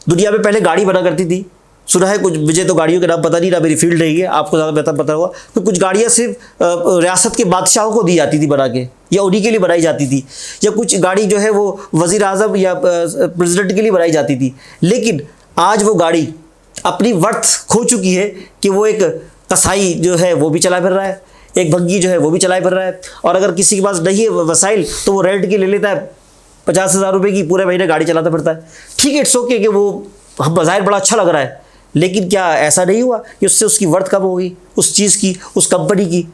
दुनिया में पहले गाड़ी बना करती थी, सुना है कुछ, मुझे तो गाड़ियों के नाम पता नहीं, ना मेरी फील्ड नहीं है, आपको ज़्यादा बेहतर पता होगा। तो कुछ गाड़ियाँ सिर्फ रियासत के बादशाहों को दी जाती थी बना के, या उन्हीं के लिए बनाई जाती थी, या कुछ गाड़ी जो है वो वज़ीर आज़म या प्रेसिडेंट के लिए बनाई जाती थी। लेकिन आज वो गाड़ी अपनी वर्थ खो चुकी है कि वो एक कसाई जो है वो भी चला फिर रहा है, एक भग्गी जो है वो भी चलाए फिर रहा है, और अगर किसी के पास नहीं है वसाइल तो वो रेंट की ले लेता है 50,000 रुपये की, पूरे महीने गाड़ी चलाता फिरता है। ठीक है, इट्स ओके कि वो हम बाज़ाहिर बड़ा अच्छा लग रहा है, लेकिन क्या ऐसा नहीं हुआ कि उससे उसकी वर्थ कम होगी, उस चीज़ की, उस कंपनी की।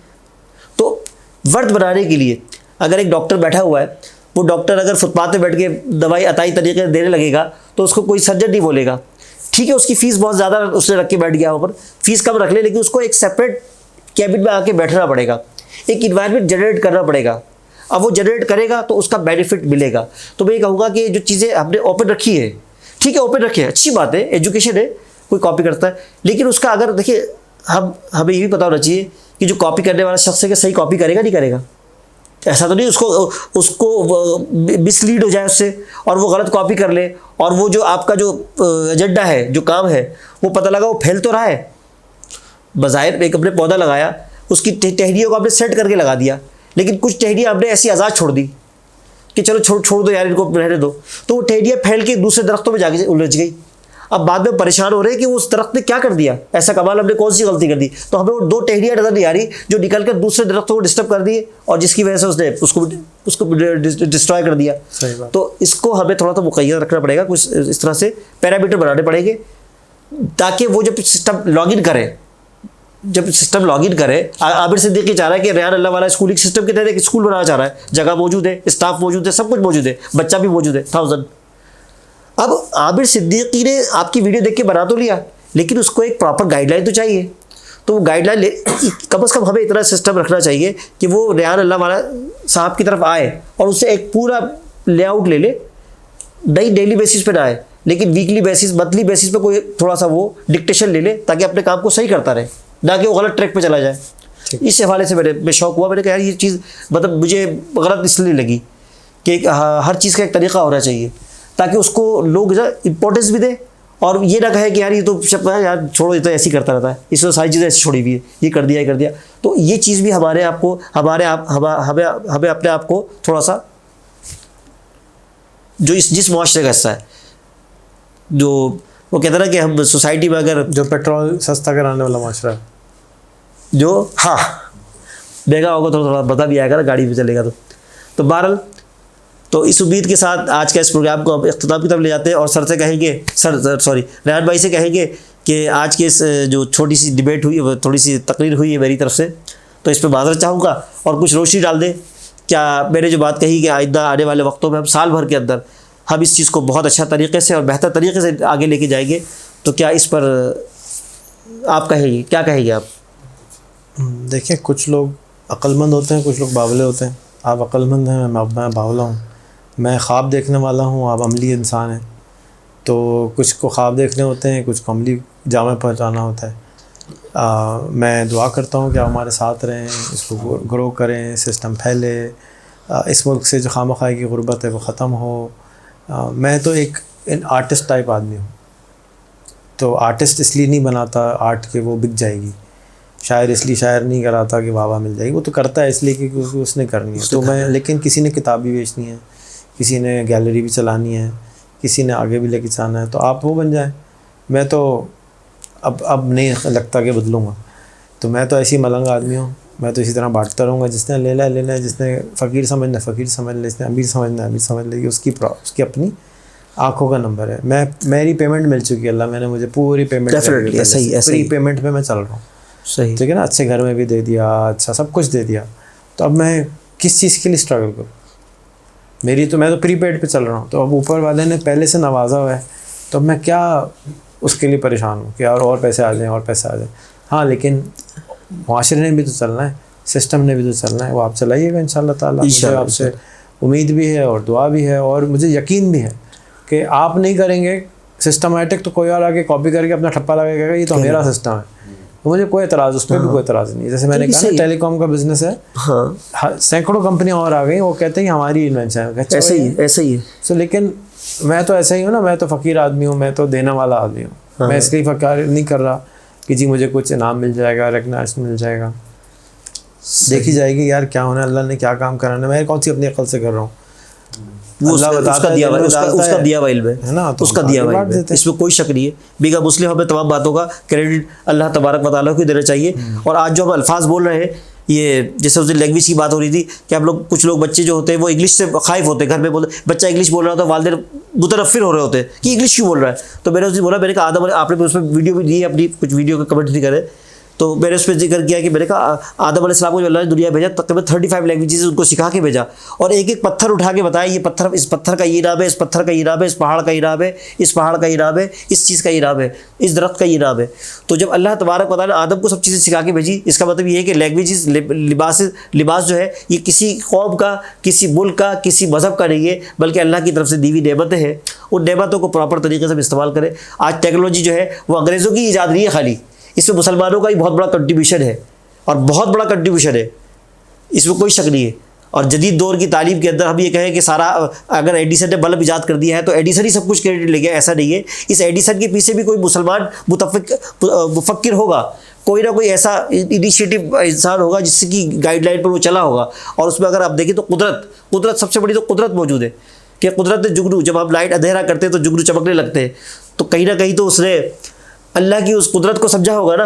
तो वर्थ बनाने के लिए अगर एक डॉक्टर बैठा हुआ है, वो डॉक्टर अगर फुटपाथ पे बैठ के दवाई अताई तरीके से देने लगेगा तो उसको कोई सर्जन नहीं बोलेगा। ठीक है, उसकी फ़ीस बहुत ज़्यादा उसने रख के बैठ गया ऊपर, फ़ीस कम रख ले, लेकिन उसको एक सेपरेट कैबिन में आके बैठना पड़ेगा, एक इन्वायरमेंट जनरेट करना पड़ेगा। अब वो जनरेट करेगा तो उसका बेनिफिट मिलेगा। तो मैं ये कहूँगा कि जो चीज़ें हमने ओपन रखी है, ठीक है ओपन रखी है, अच्छी बात है, एजुकेशन है, कोई कॉपी करता है, लेकिन उसका अगर देखिए हमें ये भी पता होना चाहिए कि जो कॉपी करने वाला शख्स है कि सही कॉपी करेगा नहीं करेगा। ऐसा तो नहीं उसको मिसलीड हो जाए उससे और वो गलत कॉपी कर ले, और वो जो आपका जो एजेंडा है, जो काम है, वो पता लगा वो फैल तो रहा है। बज़ाहिर एक अपने पौधा लगाया, उसकी टहनियों को आपने सेट करके लगा दिया, लेकिन कुछ टहनियाँ आपने ऐसी आज़ाद छोड़ दी कि चलो छोड़ दो यार, इनको रहने दो, तो वो टहनियाँ फैल के दूसरे दरख्तों में जाके उलझ गई। अब बाद में परेशान हो रहे हैं कि उस दरख्त ने क्या कर दिया, ऐसा कमाल हमने कौन सी गलती कर दी। तो हमें वो 2 टहनियाँ नज़र नहीं आ रही जो निकल कर दूसरे दरख्तों को डिस्टर्ब कर दिए, और जिसकी वजह से उसने उसको डिस्ट्रॉय कर दिया। तो इसको हमें थोड़ा सा मुक़य्यद रखना पड़ेगा, कुछ इस तरह से पैरामीटर बनाने पड़ेंगे, ताकि वो जब सिस्टम लॉगिन करे, आबिर सिद्दीकी चाह रहा है कि रियान अल्लाह वाला स्कूलिंग सिस्टम के तहत एक स्कूल बनाना चाह रहा है, जगह मौजूद है, स्टाफ मौजूद है, सब कुछ मौजूद है, बच्चा भी मौजूद है 1000। अब आबिर सिद्दीकी ने आपकी वीडियो देख के बना तो लिया, लेकिन उसको एक प्रॉपर गाइडलाइन तो चाहिए। तो वो गाइडलाइन कम से कम हमें इतना सिस्टम रखना चाहिए कि वो रियान अल्लाह वाला साहब की तरफ आए और उससे एक पूरा लेआउट ले ले, नई डेली बेसिस पे ना आए, लेकिन वीकली बेसिस, मंथली बेसिस पे कोई थोड़ा सा वो डिक्टेशन ले ले, ताकि अपने काम को सही करता रहे, ना कि वो गलत ट्रैक पे चला जाए। इस हवाले से मैं शौक हुआ, मैंने कहा यार ये चीज़ मतलब मुझे गलत इसलिए लगी कि हर चीज़ का एक तरीक़ा होना चाहिए, ताकि उसको लोग इम्पोर्टेंस भी दे, और ये ना कहे कि यार ये तो यार छोड़ो, ये तो ऐसे ही करता रहता है, इसमें सारी चीज़ें ऐसी छोड़ी हुई है, ये कर दिया। तो ये चीज़ भी हमें अपने आप को थोड़ा सा, जो जिस मुआशरे का हिस्सा है, जो वो कहते हैं ना कि हम सोसाइटी में अगर जो पेट्रोल सस्ता कराने वाला मुआशरा है, जो हाँ महंगा होगा थोड़ा बता भी आएगा ना गाड़ी में चलेगा तो बहरहाल, तो इस उम्मीद के साथ आज का इस प्रोग्राम को हम इख्तिताम की तरफ ले जाते हैं, और सर से कहेंगे, रेहान भाई से कहेंगे कि आज के इस जो छोटी सी डिबेट हुई, थोड़ी सी तकरीर हुई है मेरी तरफ से, तो इस पर माज़रत चाहूँगा और कुछ रोशनी डाल दें। क्या मैंने जो बात कही कि आइंदा आने वाले वक्तों में हम साल भर के अंदर हम इस चीज़ को बहुत अच्छा तरीके से और बेहतर तरीके से आगे लेके जाएंगे, तो क्या इस पर आप कहेंगे, क्या कहेंगे आप? देखिए, कुछ लोग अक्लमंद होते हैं, कुछ लोग बावले होते हैं। आप अक्लमंद हैं, मैं बावला हूँ। मैं ख्वाब देखने वाला हूँ, आप अमली इंसान हैं। तो कुछ को ख्वाब देखने होते हैं, कुछ को अमली जामे पहुँचाना होता है। मैं दुआ करता हूँ कि आप हमारे साथ रहें, इसको ग्रो करें, सिस्टम फैले, इस मुल्क से जो खामखाई की गुर्बत है वो ख़त्म हो। मैं तो एक आर्टिस्ट टाइप आदमी हूँ, तो आर्टिस्ट इसलिए नहीं बनाता आर्ट के वो बिक जाएगी, शायर इसलिए शायर नहीं कराता कि वाह मिल जाएगी, वो तो करता है इसलिए क्योंकि उसने करनी है। तो मैं, लेकिन किसी ने किताब भी बेचनी है, किसी ने गैलरी भी चलानी है, किसी ने आगे भी लेके जाना है, तो आप वो बन जाए। मैं तो अब नहीं लगता कि बदलूँगा, तो मैं तो ऐसी मलंग आदमी हूँ, मैं तो इसी तरह बांटता रहूँगा। जिसने लेना है, जिसने फ़कीर समझना फ़कीर समझ ले, जिसने अमीर समझना अमीर समझ ले, उसकी अपनी आँखों का नंबर है। मेरी पेमेंट मिल चुकी है, अल्लाह मैंने मुझे पूरी पेमेंट, डेफिनेटली फ्री पेमेंट पे मैं चल रहा हूँ। सही, ठीक है ना, अच्छे घर में भी दे दिया, अच्छा सब कुछ दे दिया, तो अब मैं किस चीज़ के लिए स्ट्रगल करूँ? मैं तो प्रीपेड पे चल रहा हूँ, तो अब ऊपर वाले ने पहले से नवाजा हुआ है, तो अब मैं क्या उसके लिए परेशान हूँ कि यार और पैसे आ जाएँ और पैसे आ जाएँ। हाँ, लेकिन माशरे ने भी तो चलना है, सिस्टम ने भी तो चलना है, वो आप चलाइएगा इंशाअल्लाह ताला। मुझे आपसे उम्मीद भी है और दुआ भी है, और मुझे यकीन भी है कि आप नहीं करेंगे सिस्टमेटिक तो कोई और आके कॉपी करके अपना ठप्पा लगाएगा, ये तो मेरा सिस्टम है, तो मुझे कोई एतराज़, उस पर भी कोई एतराज़ नहीं। जैसे मैंने कहा ना, टेलीकॉम का बिजनेस है, हाँ, सैकड़ों कंपनियां और आ गई, वो कहते हैं हमारी इन्वेंशन है, ऐसे ही है। सो लेकिन मैं तो ऐसा ही हूँ ना, मैं तो फ़कीर आदमी हूँ, मैं तो देने वाला आदमी हूँ। मैं इसलिए फ़कीर नहीं कर रहा कि जी मुझे कुछ इनाम मिल जाएगा, रिकग्नाइजेशन मिल जाएगा। देखी जाएगी यार क्या होना है, अल्लाह ने क्या काम कराना है, मैं कौन सी अपनी अकल से कर रहा हूँ, वो उसका दिया हुआ इल्म है ना, तो उसका दिया हुआ है, इसमें कोई शक नहीं है। बीगा मुस्लिम हमें तमाम बातों का क्रेडिट अल्लाह तबारक व तआला को देना चाहिए। और आज जो हम अल्फाज बोल रहे हैं, ये जैसे उस दिन लैंग्वेज की बात हो रही थी कि हम लोग, कुछ लोग बच्चे जो होते हैं वो इंग्लिश से खाइफ होते हैं, घर में बोलते बच्चा इंग्लिश बोल रहा होता है, वालिदैन मुतनफ़िर हो रहे होते हैं कि इंग्लिश क्यों बोल रहा है। तो मैंने उस दिन बोला, मैंने कहा आदम, आपने उसमें वीडियो भी दी अपनी, कुछ वीडियो का कमेंट नहीं करे, तो मैंने उस पर जिक्र किया कि मैंने कहा आदम अलैहिस्सलाम को जो अल्लाह ने दुनिया भेजा, तकरीबन 35 लैंग्वेजेस उनको सिखा के भेजा, और एक एक पत्थर उठा के बताया, ये पत्थर, इस पत्थर का ये नाम है, इस पत्थर का ये नाम है, इस पहाड़ का ये नाम है, इस पहाड़ का ये नाम है, इस चीज़ का ये नाम है, इस दरख्त का ये नाम है। तो जब अल्लाह तबारक व तआला ने आदम को सब चीज़ें सिखा के भेजी, इसका मतलब ये है कि लैंग्वेजेस, लिबास जो है, ये किसी कौम का, किसी मुल्क का, किसी मज़हब का नहीं है, बल्कि अल्लाह की तरफ से दी हुई नेमतें हैं। उन नेमतों को प्रॉपर तरीके से हम इस्तेमाल करें। आज टेक्नोलॉजी जो है वो अंग्रेज़ों की ईजाद नहीं है खाली, इसमें मुसलमानों का ही बहुत बड़ा कंट्रीब्यूशन है, और बहुत बड़ा कंट्रीब्यूशन है, इसमें कोई शक नहीं है। और जदीद दौर की तालीम के अंदर हम ये कहें कि सारा, अगर एडिसन ने बल्ब ईजाद कर दिया है तो एडिसन ही सब कुछ क्रेडिट ले गया, ऐसा नहीं है। इस एडिसन के पीछे भी कोई मुसलमान मुफक्किर होगा, कोई ना कोई ऐसा इनिशिएटिव इंसान होगा जिसकी गाइडलाइन पर वो चला होगा। और उसमें अगर आप देखें तो कुदरत सबसे बड़ी तो कुदरत मौजूद है कि कुदरत ने जुगनू, जब हम लाइट अंधेरा करते हैं तो जुगनू चमकने लगते हैं, तो कहीं ना कहीं तो उसने अल्लाह की उस कुदरत को समझा होगा ना।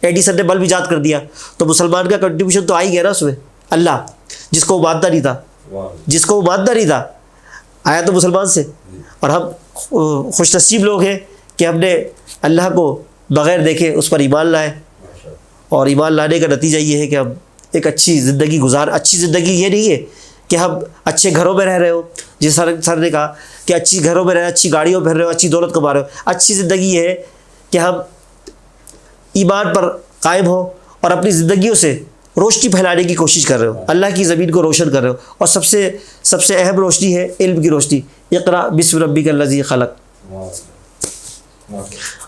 एडिसन ने बल्ब ईजाद कर दिया, तो मुसलमान का कंट्रीब्यूशन तो आ ही गया ना उसमें। अल्लाह जिसको वो मानता नहीं था, आया तो मुसलमान से। और हम खुशनसीब लोग हैं कि हमने अल्लाह को बग़ैर देखे उस पर ईमान लाए, और ईमान लाने का नतीजा ये है कि हम एक अच्छी ज़िंदगी अच्छी ज़िंदगी ये नहीं है कि हम अच्छे घरों में रह रहे हो, जिस सर ने कहा कि अच्छी घरों में रह, अच्छी गाड़ियों में रह रहे हो, अच्छी दौलत कमा रहे हो। अच्छी ज़िंदगी ये है कि हम ईमान पर कायम हो और अपनी ज़िंदगियों से रोशनी फैलाने की कोशिश कर रहे हो, अल्लाह की ज़मीन को रोशन कर रहे हो। और सबसे अहम रोशनी है इल्म की रोशनी। इक़रा बिस्मि रब्बिकल्लज़ी ख़लक़।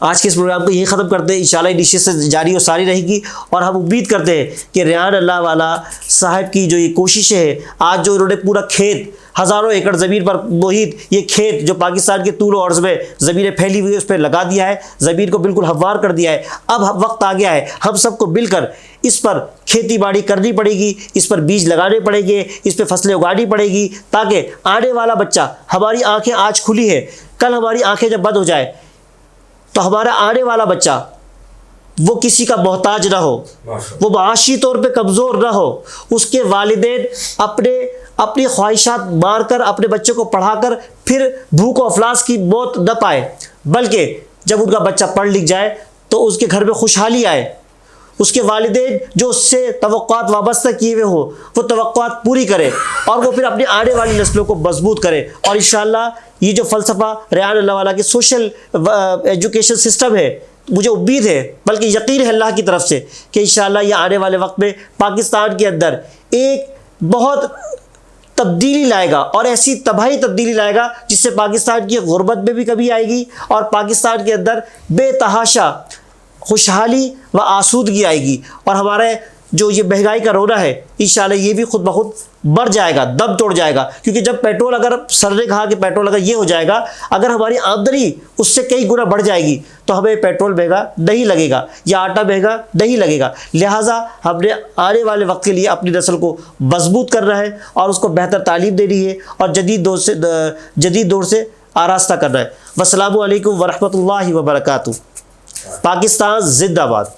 आज के इस प्रोग्राम को यही ख़त्म करते हैं, इंशाल्लाह निश्चित से जारी और सारी रहेगी। और हम उम्मीद करते हैं कि रेहान अल्लाह वाला साहब की जो ये कोशिशें हैं, आज जो इन्होंने पूरा खेत, हज़ारों एकड़ ज़मीन पर मोहित ये खेत जो पाकिस्तान के तूल और अर्ज़ में ज़मीनें फैली हुई है, उस पर लगा दिया है, ज़मीन को बिल्कुल हमवार कर दिया है। अब वक्त आ गया है हम सबको मिलकर इस पर खेती बाड़ी करनी पड़ेगी, इस पर बीज लगाने पड़ेंगे, इस पर फसलें उगानी पड़ेगी, ताकि आने वाला बच्चा, हमारी आँखें आज खुली है, कल हमारी आँखें जब बंद हो जाए तो हमारा आने वाला बच्चा वो किसी का मोहताज ना हो, वो माशी तौर पे कमज़ोर ना हो, उसके वालिदैन अपनी ख्वाहिशात मारकर अपने बच्चे को पढ़ाकर फिर भूख और अफलास की मौत न पाए, बल्कि जब उनका बच्चा पढ़ लिख जाए तो उसके घर में खुशहाली आए। उसके वालिदैन जो उससे तवक्कुआत वाबस्ता किए हुए हो वो तवक्कुआत पूरी करे, और वो फिर अपनी आने वाली नस्लों को मजबूत करे। और इंशाअल्लाह ये जो फ़लसफ़ा रेहान अल्लाह वाला की सोशल एजुकेशन सिस्टम है, मुझे उम्मीद है, बल्कि यकीन है अल्लाह की तरफ से कि इंशाअल्लाह ये आने वाले वक्त में पाकिस्तान के अंदर एक बहुत तब्दीली लाएगा, और ऐसी तबाही तब्दीली लाएगा जिससे पाकिस्तान की गुर्बत में भी कमी आएगी और पाकिस्तान के अंदर बेतहाशा खुशहाली व आसूदगी आएगी। और हमारे जो ये महंगाई का रोना है इंशाल्लाह ये भी खुद ब खुद बढ़ जाएगा, दम तोड़ जाएगा। क्योंकि जब पेट्रोल, अगर सर ने कहा कि पेट्रोल अगर ये हो जाएगा, अगर हमारी आमदनी उससे कई गुना बढ़ जाएगी तो हमें पेट्रोल महंगा नहीं लगेगा या आटा महंगा नहीं लगेगा। लिहाजा हमने आने वाले वक्त के लिए अपनी नस्ल को मजबूत करना है और उसको बेहतर तालीम देनी है और जदीद दौर से आरास्ता करना है। वस्सलामु अलैकुम वरहमतुल्लाहि वबरकातुहू। पाकिस्तान जिंदाबाद।